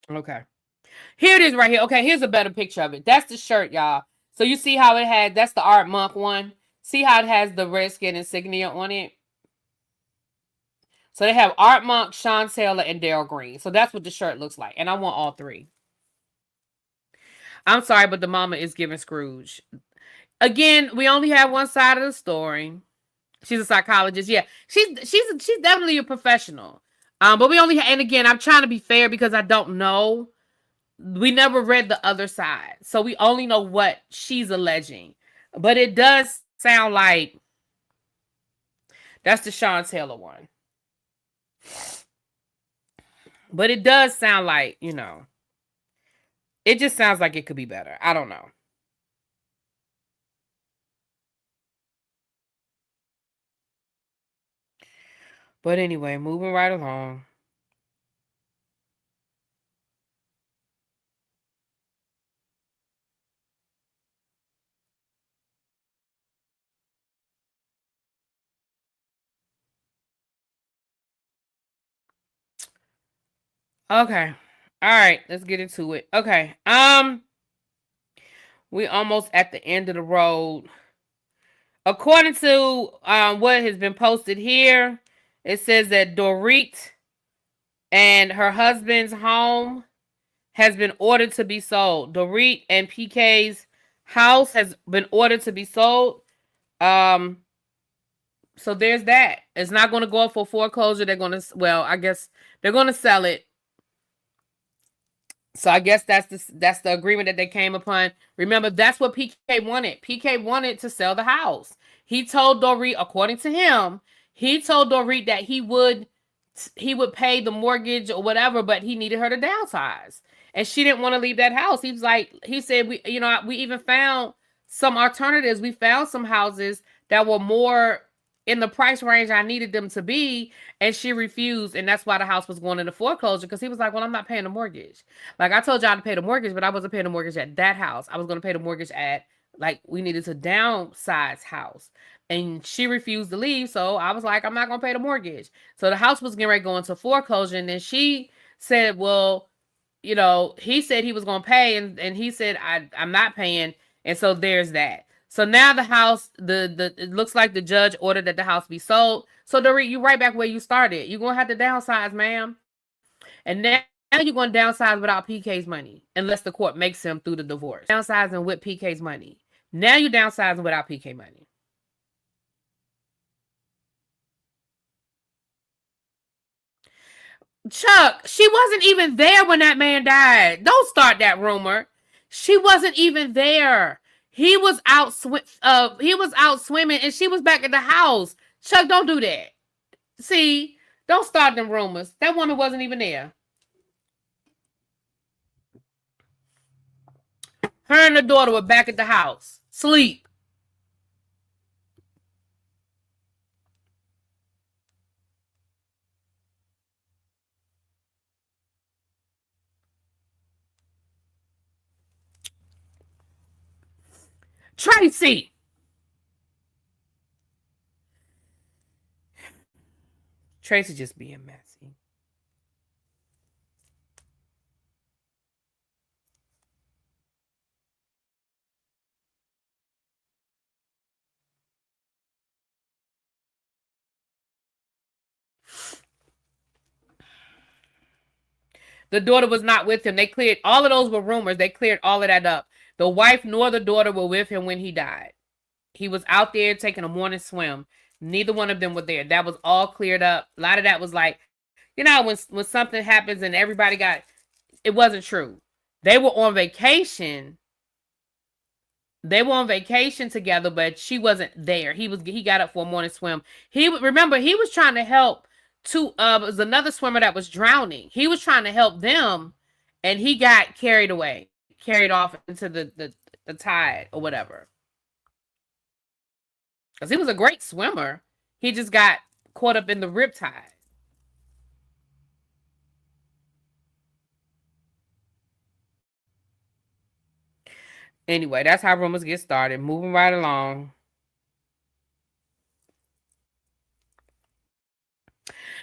Okay. Here it is right here. Okay, here's a better picture of it. That's the shirt, y'all. So you see how it had, that's the Art Monk one. See how it has the Redskin insignia on it? So they have Art Monk, Sean Taylor, and Daryl Green. So that's what the shirt looks like. And I want all three. I'm sorry, but the mama is giving Scrooge. Again, we only have one side of the story. She's a psychologist. Yeah, she's definitely a professional. But we only and again, I'm trying to be fair because I don't know. We never read the other side, so we only know what she's alleging. But it does sound like that's the Sean Taylor one. But it does sound like, it just sounds like it could be better. I don't know. But anyway, moving right along. Okay. All right, let's get into it. Okay. We almost at the end of the road. According to what has been posted here, it says that Dorit and her husband's home has been ordered to be sold. Dorit and PK's house has been ordered to be sold. Um, so there's that. It's not going to go up for foreclosure. They're going to, well, I guess they're going to sell it. So I guess that's the agreement that they came upon. Remember, that's what PK wanted. PK wanted to sell the house. He told Dorit, according to him, he told Dorit that he would pay the mortgage or whatever, but he needed her to downsize. And she didn't want to leave that house. He said, we even found some alternatives. We found some houses that were more in the price range I needed them to be, and she refused, and that's why the house was going into foreclosure, because he was like, well, I'm not paying the mortgage. Like, I told y'all to pay the mortgage, but I wasn't paying the mortgage at that house. I was going to pay the mortgage at, like, we needed to downsize house. And she refused to leave, so I was like, I'm not going to pay the mortgage. So the house was getting ready to go into foreclosure, and then she said, well, he said he was going to pay, and he said, I'm not paying, and so there's that. So now the house, it looks like the judge ordered that the house be sold. So Dorit, you right back where you started. You're gonna have to downsize, ma'am. And now you're gonna downsize without PK's money, unless the court makes him through the divorce. Downsizing with PK's money. Now you're downsizing without PK money. Chuck, she wasn't even there when that man died. Don't start that rumor. She wasn't even there. He was out swimming, and she was back at the house. Chuck, don't do that. See, don't start them rumors. That woman wasn't even there. Her and the daughter were back at the house. Sleep. Tracy. Tracy just being messy. The daughter was not with him. They cleared all of those were rumors. They cleared all of that up. The wife nor the daughter were with him when he died. He was out there taking a morning swim. Neither one of them were there. That was all cleared up. A lot of that was like, when something happens and everybody got, it wasn't true. They were on vacation. They were on vacation together, but she wasn't there. He got up for a morning swim. Remember, he was trying to help it was another swimmer that was drowning. He was trying to help them, and he got carried away, carried off into the tide or whatever. Because he was a great swimmer. He just got caught up in the riptide. Anyway, that's how rumors get started. Moving right along.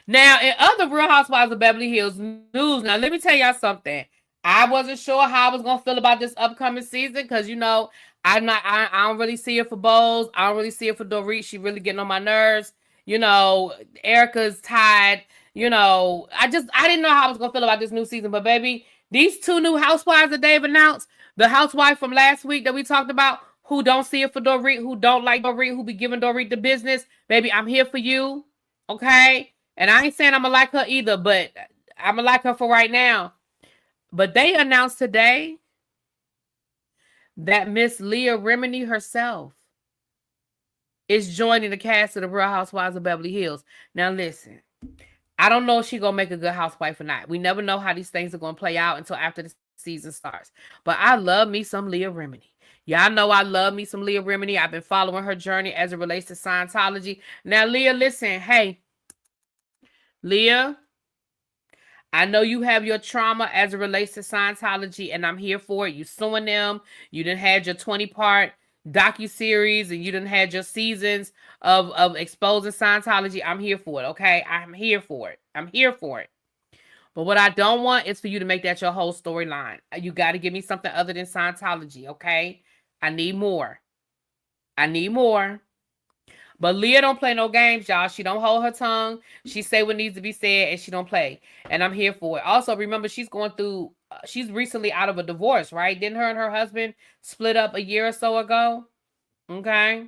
Now, in other Real Housewives of Beverly Hills news, now let me tell y'all something. I wasn't sure how I was gonna feel about this upcoming season because I don't really see it for Bowles. I don't really see it for Dorit. She really getting on my nerves. Erica's tied. I didn't know how I was gonna feel about this new season, but baby, these two new housewives that they've announced, the housewife from last week that we talked about, who don't see it for Dorit, who don't like Dorit, who be giving Dorit the business, baby, I'm here for you. Okay? And I ain't saying I'm gonna like her either, but I'm gonna like her for right now. But they announced today that Miss Leah Remini herself is joining the cast of the Real Housewives of Beverly Hills. Now listen, I don't know if she's gonna make a good housewife or not. We never know how these things are gonna play out until after the season starts. But I love me some Leah Remini. Y'all know I love me some Leah Remini. I've been following her journey as it relates to Scientology. Now, Leah, listen, hey, Leah, I know you have your trauma as it relates to Scientology, and I'm here for it. You suing them. You done had your 20-part docu-series, and you done had your seasons of exposing Scientology. I'm here for it, okay? I'm here for it. I'm here for it. But what I don't want is for you to make that your whole storyline. You got to give me something other than Scientology, okay? I need more. I need more. But Leah don't play no games, y'all. She don't hold her tongue. She say what needs to be said, and she don't play. And I'm here for it. Also, remember, she's going through, she's recently out of a divorce, right? Didn't her and her husband split up a year or so ago? Okay.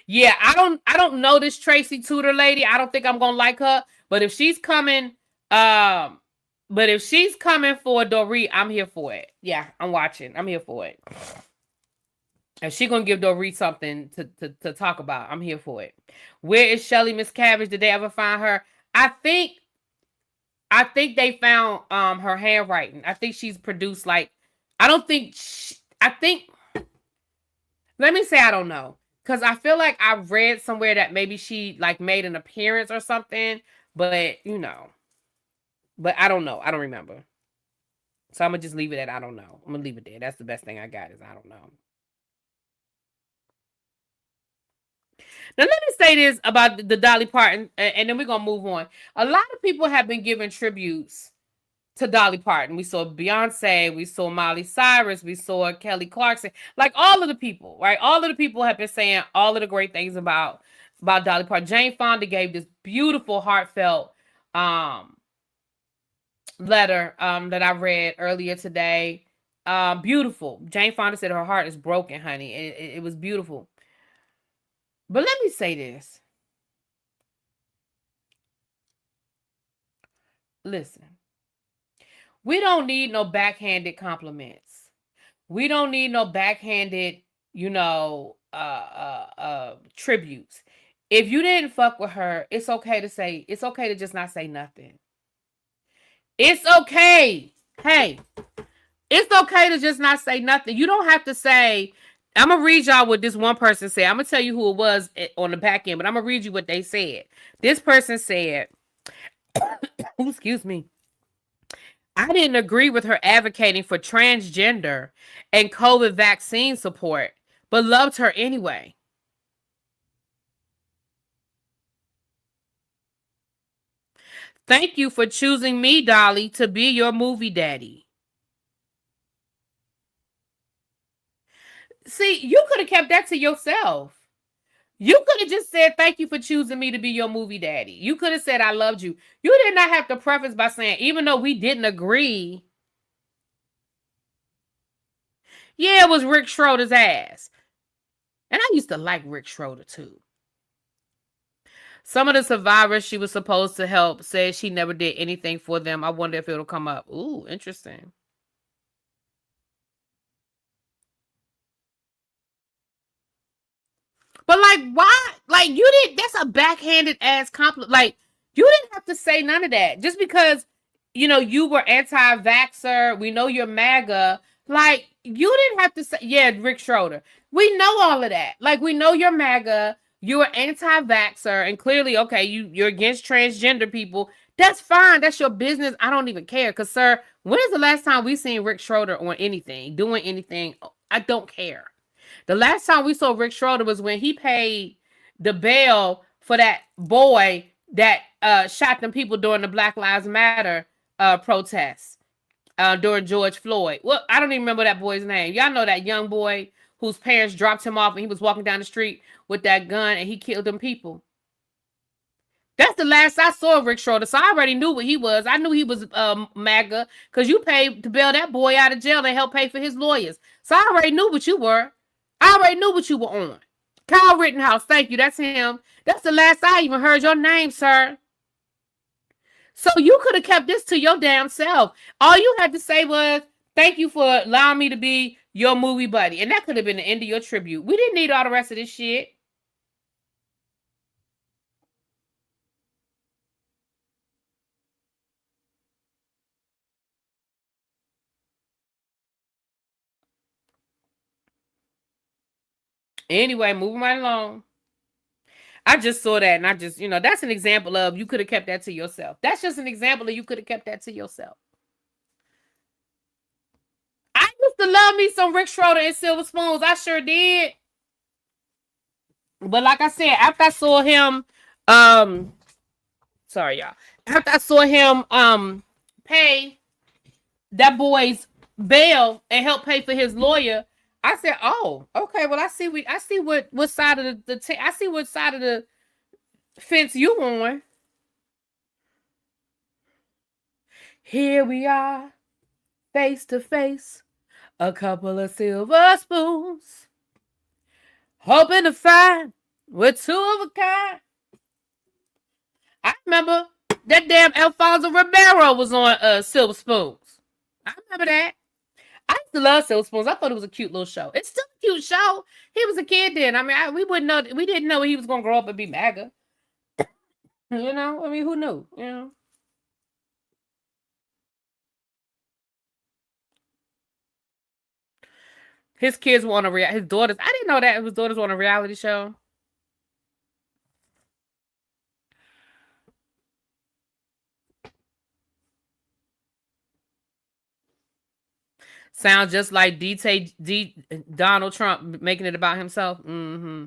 Yeah, I don't know this Tracy Tudor lady. I don't think I'm gonna like her. But if she's coming, um, but if she's coming for Dorit, I'm here for it. Yeah, I'm watching. I'm here for it. And she gonna give Dorit something to talk about. I'm here for it. Where is Shelly Miscavige? Did they ever find her? I think they found her handwriting. I think she's produced like I think let me say I don't know. Cause I feel like I read somewhere that maybe she like made an appearance or something, but I don't know. I don't remember. So I'm gonna just leave it at I don't know. I'm gonna leave it there. That's the best thing I got is I don't know. Now, let me say this about the Dolly Parton, and then we're going to move on. A lot of people have been giving tributes to Dolly Parton. We saw Beyonce, we saw Miley Cyrus, we saw Kelly Clarkson, like all of the people, right? All of the people have been saying all of the great things about Dolly Parton. Jane Fonda gave this beautiful, heartfelt letter that I read earlier today. Beautiful. Jane Fonda said her heart is broken, honey. It was beautiful. But let me say this. Listen, we don't need no backhanded compliments. We don't need no backhanded, tributes. If you didn't fuck with her, it's okay to just not say nothing. It's okay. Hey, it's okay to just not say nothing. You don't have to say, I'm going to read y'all what this one person said. I'm going to tell you who it was on the back end, but I'm going to read you what they said. This person said, excuse me, I didn't agree with her advocating for transgender and COVID vaccine support, but loved her anyway. Thank you for choosing me, Dolly, to be your movie daddy. See, you could have kept that to yourself. You could have just said, thank you for choosing me to be your movie daddy. You could have said, I loved you. You did not have to preface by saying, even though we didn't agree. Yeah, it was Rick Schroder's ass. And I used to like Rick Schroder too. Some of the survivors she was supposed to help said she never did anything for them. I wonder if it'll come up. Ooh, interesting. But like, why? Like, you didn't. That's a backhanded ass compliment. Like, you didn't have to say none of that just because you were anti-vaxxer. We know you're MAGA. Like, you didn't have to say, yeah, Rick Schroder. We know all of that. Like, we know you're MAGA. You're anti-vaxxer, and clearly, okay, you're against transgender people. That's fine. That's your business. I don't even care. Cause, sir, when is the last time we seen Rick Schroder on anything, doing anything? I don't care. The last time we saw Rick Schroder was when he paid the bail for that boy that shot them people during the Black Lives Matter protests during George Floyd. Well, I don't even remember that boy's name. Y'all know that young boy whose parents dropped him off and he was walking down the street with that gun and he killed them people. That's the last I saw of Rick Schroeder, so I already knew what he was. I knew he was MAGA because you paid to bail that boy out of jail and help pay for his lawyers. So I already knew what you were. I already knew what you were on. Kyle Rittenhouse, thank you. That's him. That's the last I even heard your name, sir. So you could have kept this to your damn self. All you had to say was, thank you for allowing me to be your movie buddy. And that could have been the end of your tribute. We didn't need all the rest of this shit. Anyway, moving right along. I just saw that and I just, that's an example of you could have kept that to yourself. That's just an example of you could have kept that to yourself. I used to love me some Rick Schroeder and Silver Spoons. I sure did. But like I said, after I saw him, sorry y'all. After I saw him pay that boy's bail and help pay for his lawyer, I said, "Oh, okay. Well, I see what side of I see what side of the fence you on." Here we are, face to face, a couple of silver spoons, hoping to find we're two of a kind. I remember that damn Alfonso Ribeiro was on Silver Spoons. I remember that. I used to love Silver Spoons. I thought it was a cute little show. It's still a cute show. He was a kid then. I mean, we didn't know he was gonna grow up and be MAGA. I mean, who knew? His kids were on his daughters. I didn't know that his daughters were on a reality show. Sounds just like Donald Trump making it about himself. Mm-hmm.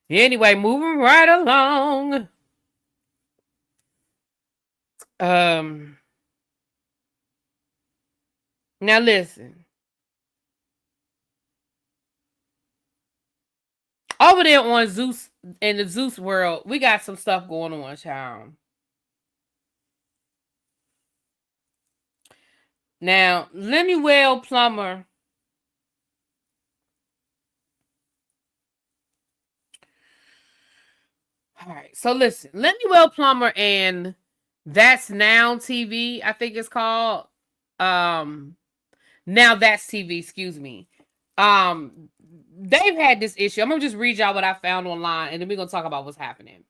Anyway, moving right along. Now listen. Over there on Zeus, in the Zeus world, we got some stuff going on, child. Now, Lemuel Plummer. All right, so listen, Lemuel Plummer and That's Now TV, I think it's called. Now That's TV, excuse me. They've had this issue. I'm gonna just read y'all what I found online, and then we're gonna talk about what's happening.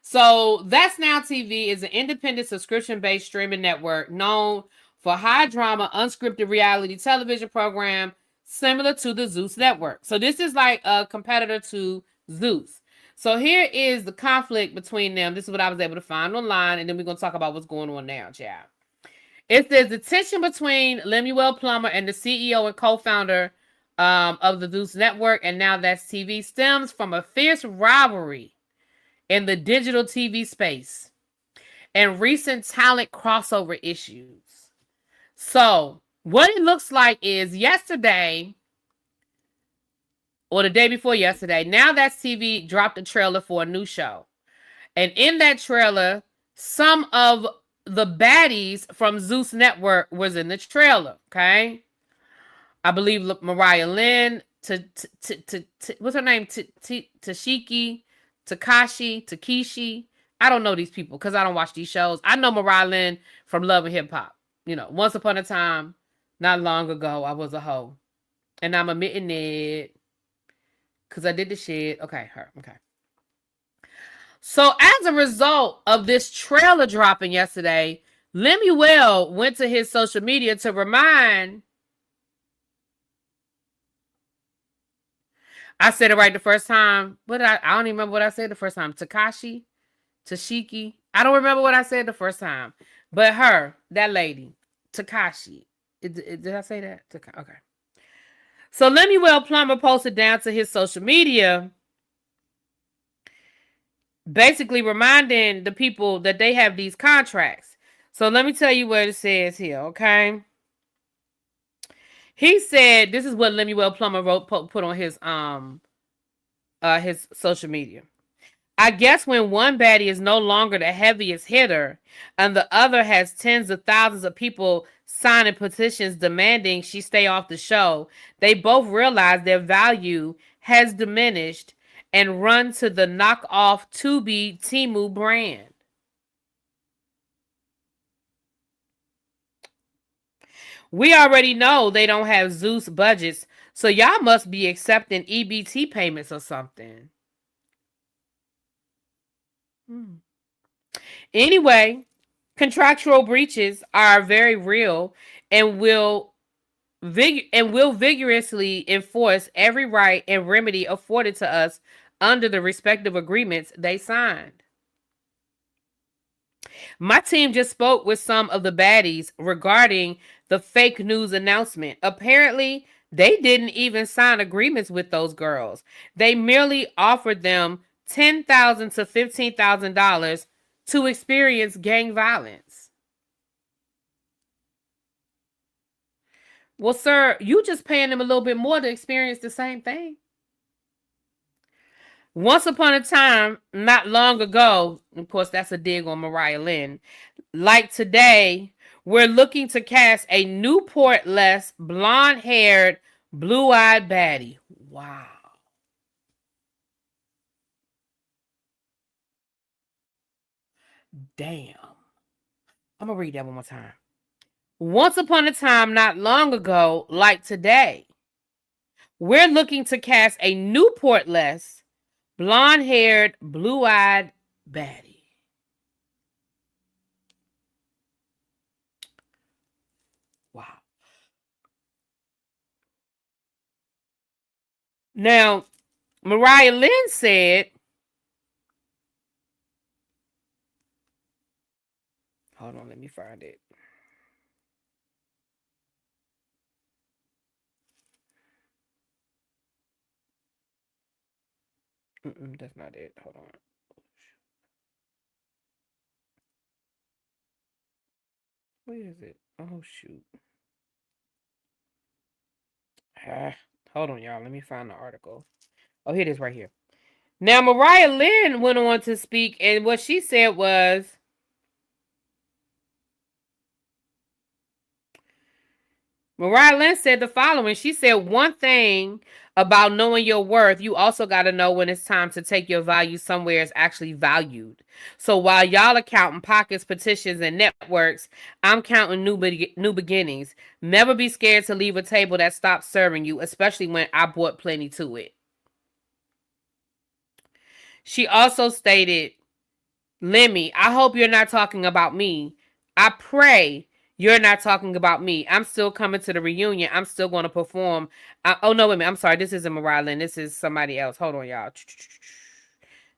So That's Now TV is an independent subscription-based streaming network known for high drama, unscripted reality television program similar to the Zeus Network. So this is like a competitor to Zeus. So here is the conflict between them. This is what I was able to find online, and then we're gonna talk about what's going on now, child. It says the tension between Lemuel Plummer and the CEO and co-founder of the Zeus Network, and Now That's TV, stems from a fierce rivalry in the digital TV space and recent talent crossover issues. So what it looks like is yesterday, or the day before yesterday, Now That's TV dropped a trailer for a new show. And in that trailer, some of the baddies from Zeus Network was in the trailer, okay? I believe Mariah Lynn, what's her name? Takeshi. I don't know these people because I don't watch these shows. I know Mariah Lynn from Love and Hip Hop. Once upon a time, not long ago, I was a hoe. And I'm admitting it because I did the shit. Okay, her. Okay. So as a result of this trailer dropping yesterday, Lemuel went to his social media to remind. I said it right the first time. But I don't even remember what I said the first time. Tashiki. I don't remember what I said the first time. But her, that lady, Takashi. Did I say that? Okay. So Lemuel Plummer posted down to his social media, basically reminding the people that they have these contracts. So let me tell you what it says here, okay? He said, this is what Lemuel Plummer put on his social media. I guess when one baddie is no longer the heaviest hitter and the other has tens of thousands of people signing petitions demanding she stay off the show, they both realize their value has diminished and run to the knockoff Tubi Timu brand. We already know they don't have Zeus budgets, so y'all must be accepting EBT payments or something. Anyway, contractual breaches are very real and will vigorously enforce every right and remedy afforded to us under the respective agreements they signed. My team just spoke with some of the baddies regarding the fake news announcement. Apparently, they didn't even sign agreements with those girls. They merely offered them $10,000 to $15,000 to experience gang violence. Well, sir, you just paying them a little bit more to experience the same thing. Once upon a time, not long ago, of course, that's a dig on Mariah Lynn. Like today, we're looking to cast a Newport-less, blonde-haired, blue-eyed baddie. Wow. Damn. I'm going to read that one more time. Once upon a time, not long ago, like today, we're looking to cast a Newport-less, blonde-haired, blue-eyed baddie. Wow. Now, Mariah Lynn said, hold on, let me find it. That's not it. Hold on. Where is it? Oh, shoot. Hold on, y'all. Let me find the article. Oh, here it is right here. Now, Mariah Lynn went on to speak, and what she said was, Mariah Lynn said the following. She said, one thing about knowing your worth, you also got to know when it's time to take your value somewhere it's actually valued. So while y'all are counting pockets, petitions, and networks, I'm counting new beginnings. Never be scared to leave a table that stops serving you, especially when I brought plenty to it. She also stated, Lemmy, I hope you're not talking about me. I pray you're not talking about me. I'm still coming to the reunion. I'm still going to perform. Oh, no, wait a minute. I'm sorry. This isn't Mariah Lynn. This is somebody else. Hold on, y'all.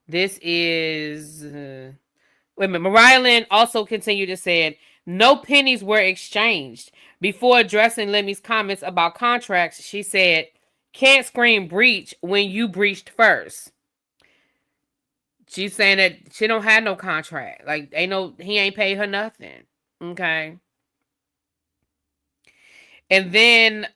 This is... wait a minute. Mariah Lynn also continued to say, no pennies were exchanged. Before addressing Lemmy's comments about contracts, she said, can't scream breach when you breached first. She's saying that she don't have no contract. Like, he ain't paid her nothing. Okay. And then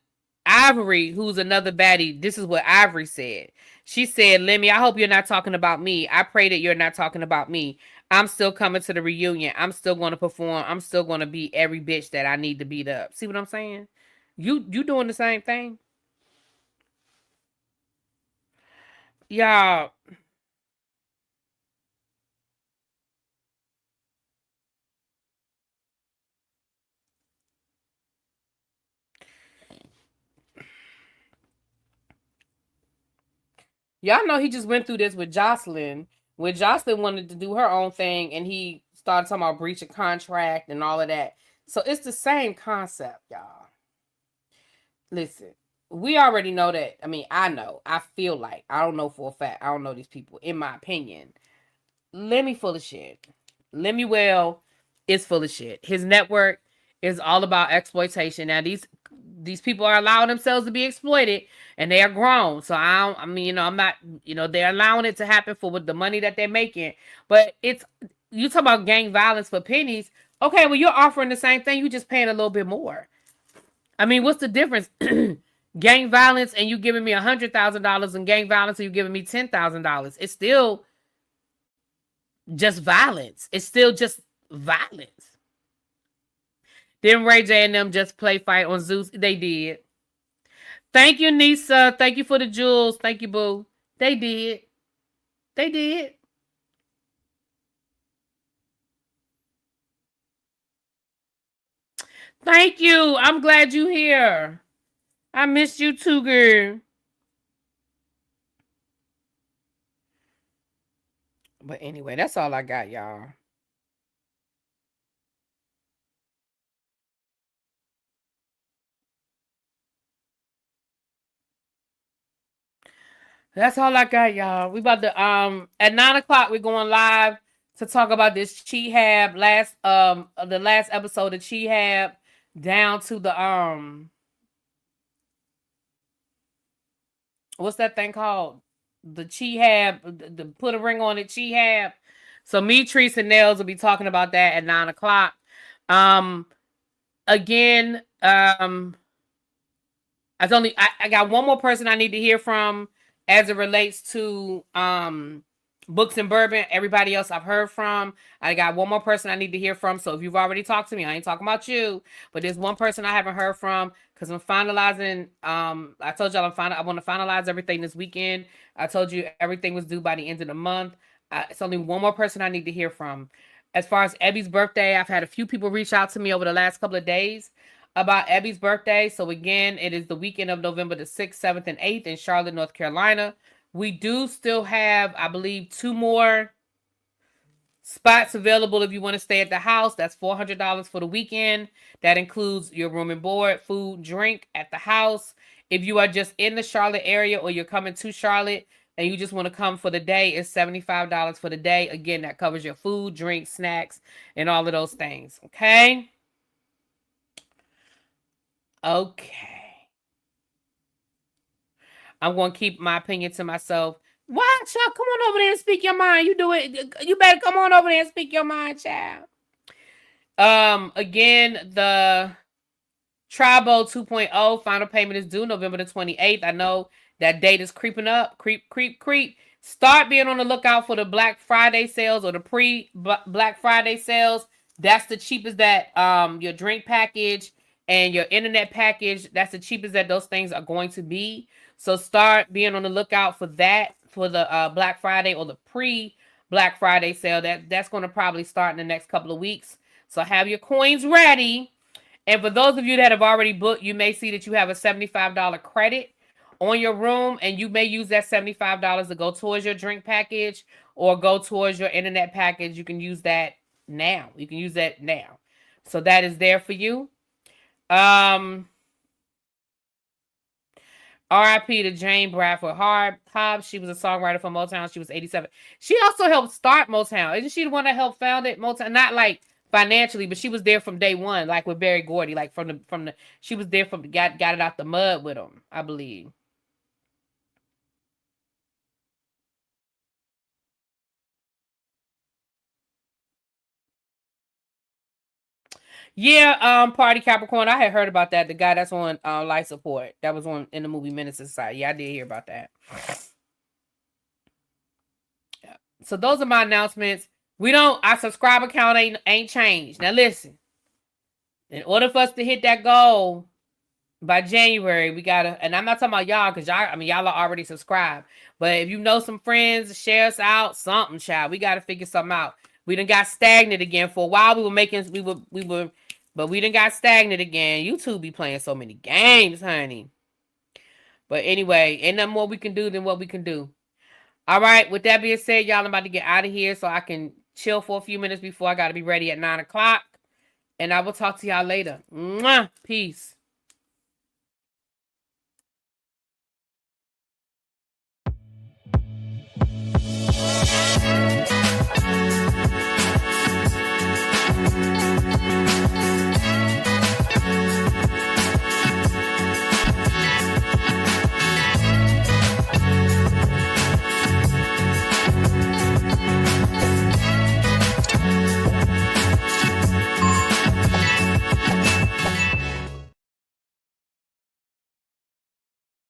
Ivory, who's another baddie, this is what Ivory said. She said, Lemmy, I hope you're not talking about me. I pray that you're not talking about me. I'm still coming to the reunion. I'm still going to perform. I'm still going to beat every bitch that I need to beat up. See what I'm saying? You doing the same thing? Y'all, y'all know he just went through this with Jocelyn. When Jocelyn wanted to do her own thing and he started talking about breach of contract and all of that. So it's the same concept, y'all. Listen, we already know that. I mean, I feel like, I don't know for a fact. I don't know these people. In my opinion, Lemmy full of shit. Lemuel is full of shit. His network is all about exploitation. Now, these these people are allowing themselves to be exploited, and they are grown. So I mean, I'm not, they're allowing it to happen for with the money that they're making. But you talk about gang violence for pennies. Okay, well, you're offering the same thing. You just paying a little bit more. I mean, what's the difference? Gang violence and you giving me $100,000, and gang violence and you giving me $10,000. It's still just violence. It's still just violence. Didn't Ray J and them just play fight on Zeus? They did. Thank you, Nisa. Thank you for the jewels. Thank you, boo. They did. They did. Thank you. I'm glad you here. I missed you too, girl. But anyway, that's all I got, y'all. That's all I got, y'all. We about to at 9:00 we're going live to talk about this Chehab the last episode of Chehab down to the what's that thing called? The Chehab, the put a ring on it, Chehab. So me, Treese, and Nails will be talking about that at 9:00. Again, I got one more person I need to hear from as it relates to books and bourbon. Everybody else I've heard from. I got one more person I need to hear from. So if you've already talked to me, I ain't talking about you, but there's one person I haven't heard from because I'm finalizing. I told y'all I want to finalize everything this weekend. I told you everything was due by the end of the month. It's only one more person I need to hear from. As far as Ebby's birthday, I've had a few people reach out to me over the last couple of days about Ebby's birthday. So again, it is the weekend of November the 6th, 7th, and 8th in Charlotte, North Carolina. We do still have, I believe, 2 more spots available if you want to stay at the house. That's $400 for the weekend. That includes your room and board, food, drink at the house. If you are just in the Charlotte area or you're coming to Charlotte and you just want to come for the day, it's $75 for the day. Again, that covers your food, drink, snacks, and all of those things. Okay? Okay. I'm going to keep my opinion to myself. Why, Chuck? Come on over there and speak your mind. You do it. You better come on over there and speak your mind, child. Again, the Tribo 2.0 final payment is due November the 28th. I know that date is creeping up. Creep. Start being on the lookout for the Black Friday sales or the pre-Black Friday sales. That's the cheapest that your drink package and your internet package, that's the cheapest that those things are going to be. So start being on the lookout for that, for the Black Friday or the pre-Black Friday sale. That's going to probably start in the next couple of weeks. So have your coins ready. And for those of you that have already booked, you may see that you have a $75 credit on your room, and you may use that $75 to go towards your drink package or go towards your internet package. You can use that now. So that is there for you. R.I.P. to Jane Bradford Hobbs. She was a songwriter for Motown. She was 87. She also helped start Motown. Isn't she the one that helped found it? Motown, not like financially, but she was there from day one, like with Berry Gordy, like from the she was there from got it out the mud with him, I believe. Yeah, Party Capricorn. I had heard about that. The guy that's on life support. That was on in the movie Menace to Society. Yeah, I did hear about that. Yeah. So those are my announcements. Our subscriber count ain't changed. Now listen. In order for us to hit that goal by January, we gotta, and I'm not talking about y'all, because y'all are already subscribed. But if you know some friends, share us out, something, child. We gotta figure something out. We done got stagnant again. For a while but we done got stagnant again. YouTube be playing so many games, honey. But anyway, ain't nothing more we can do than what we can do. All right, with that being said, y'all, I'm about to get out of here so I can chill for a few minutes before I gotta be ready at 9:00. And I will talk to y'all later. Mwah! Peace.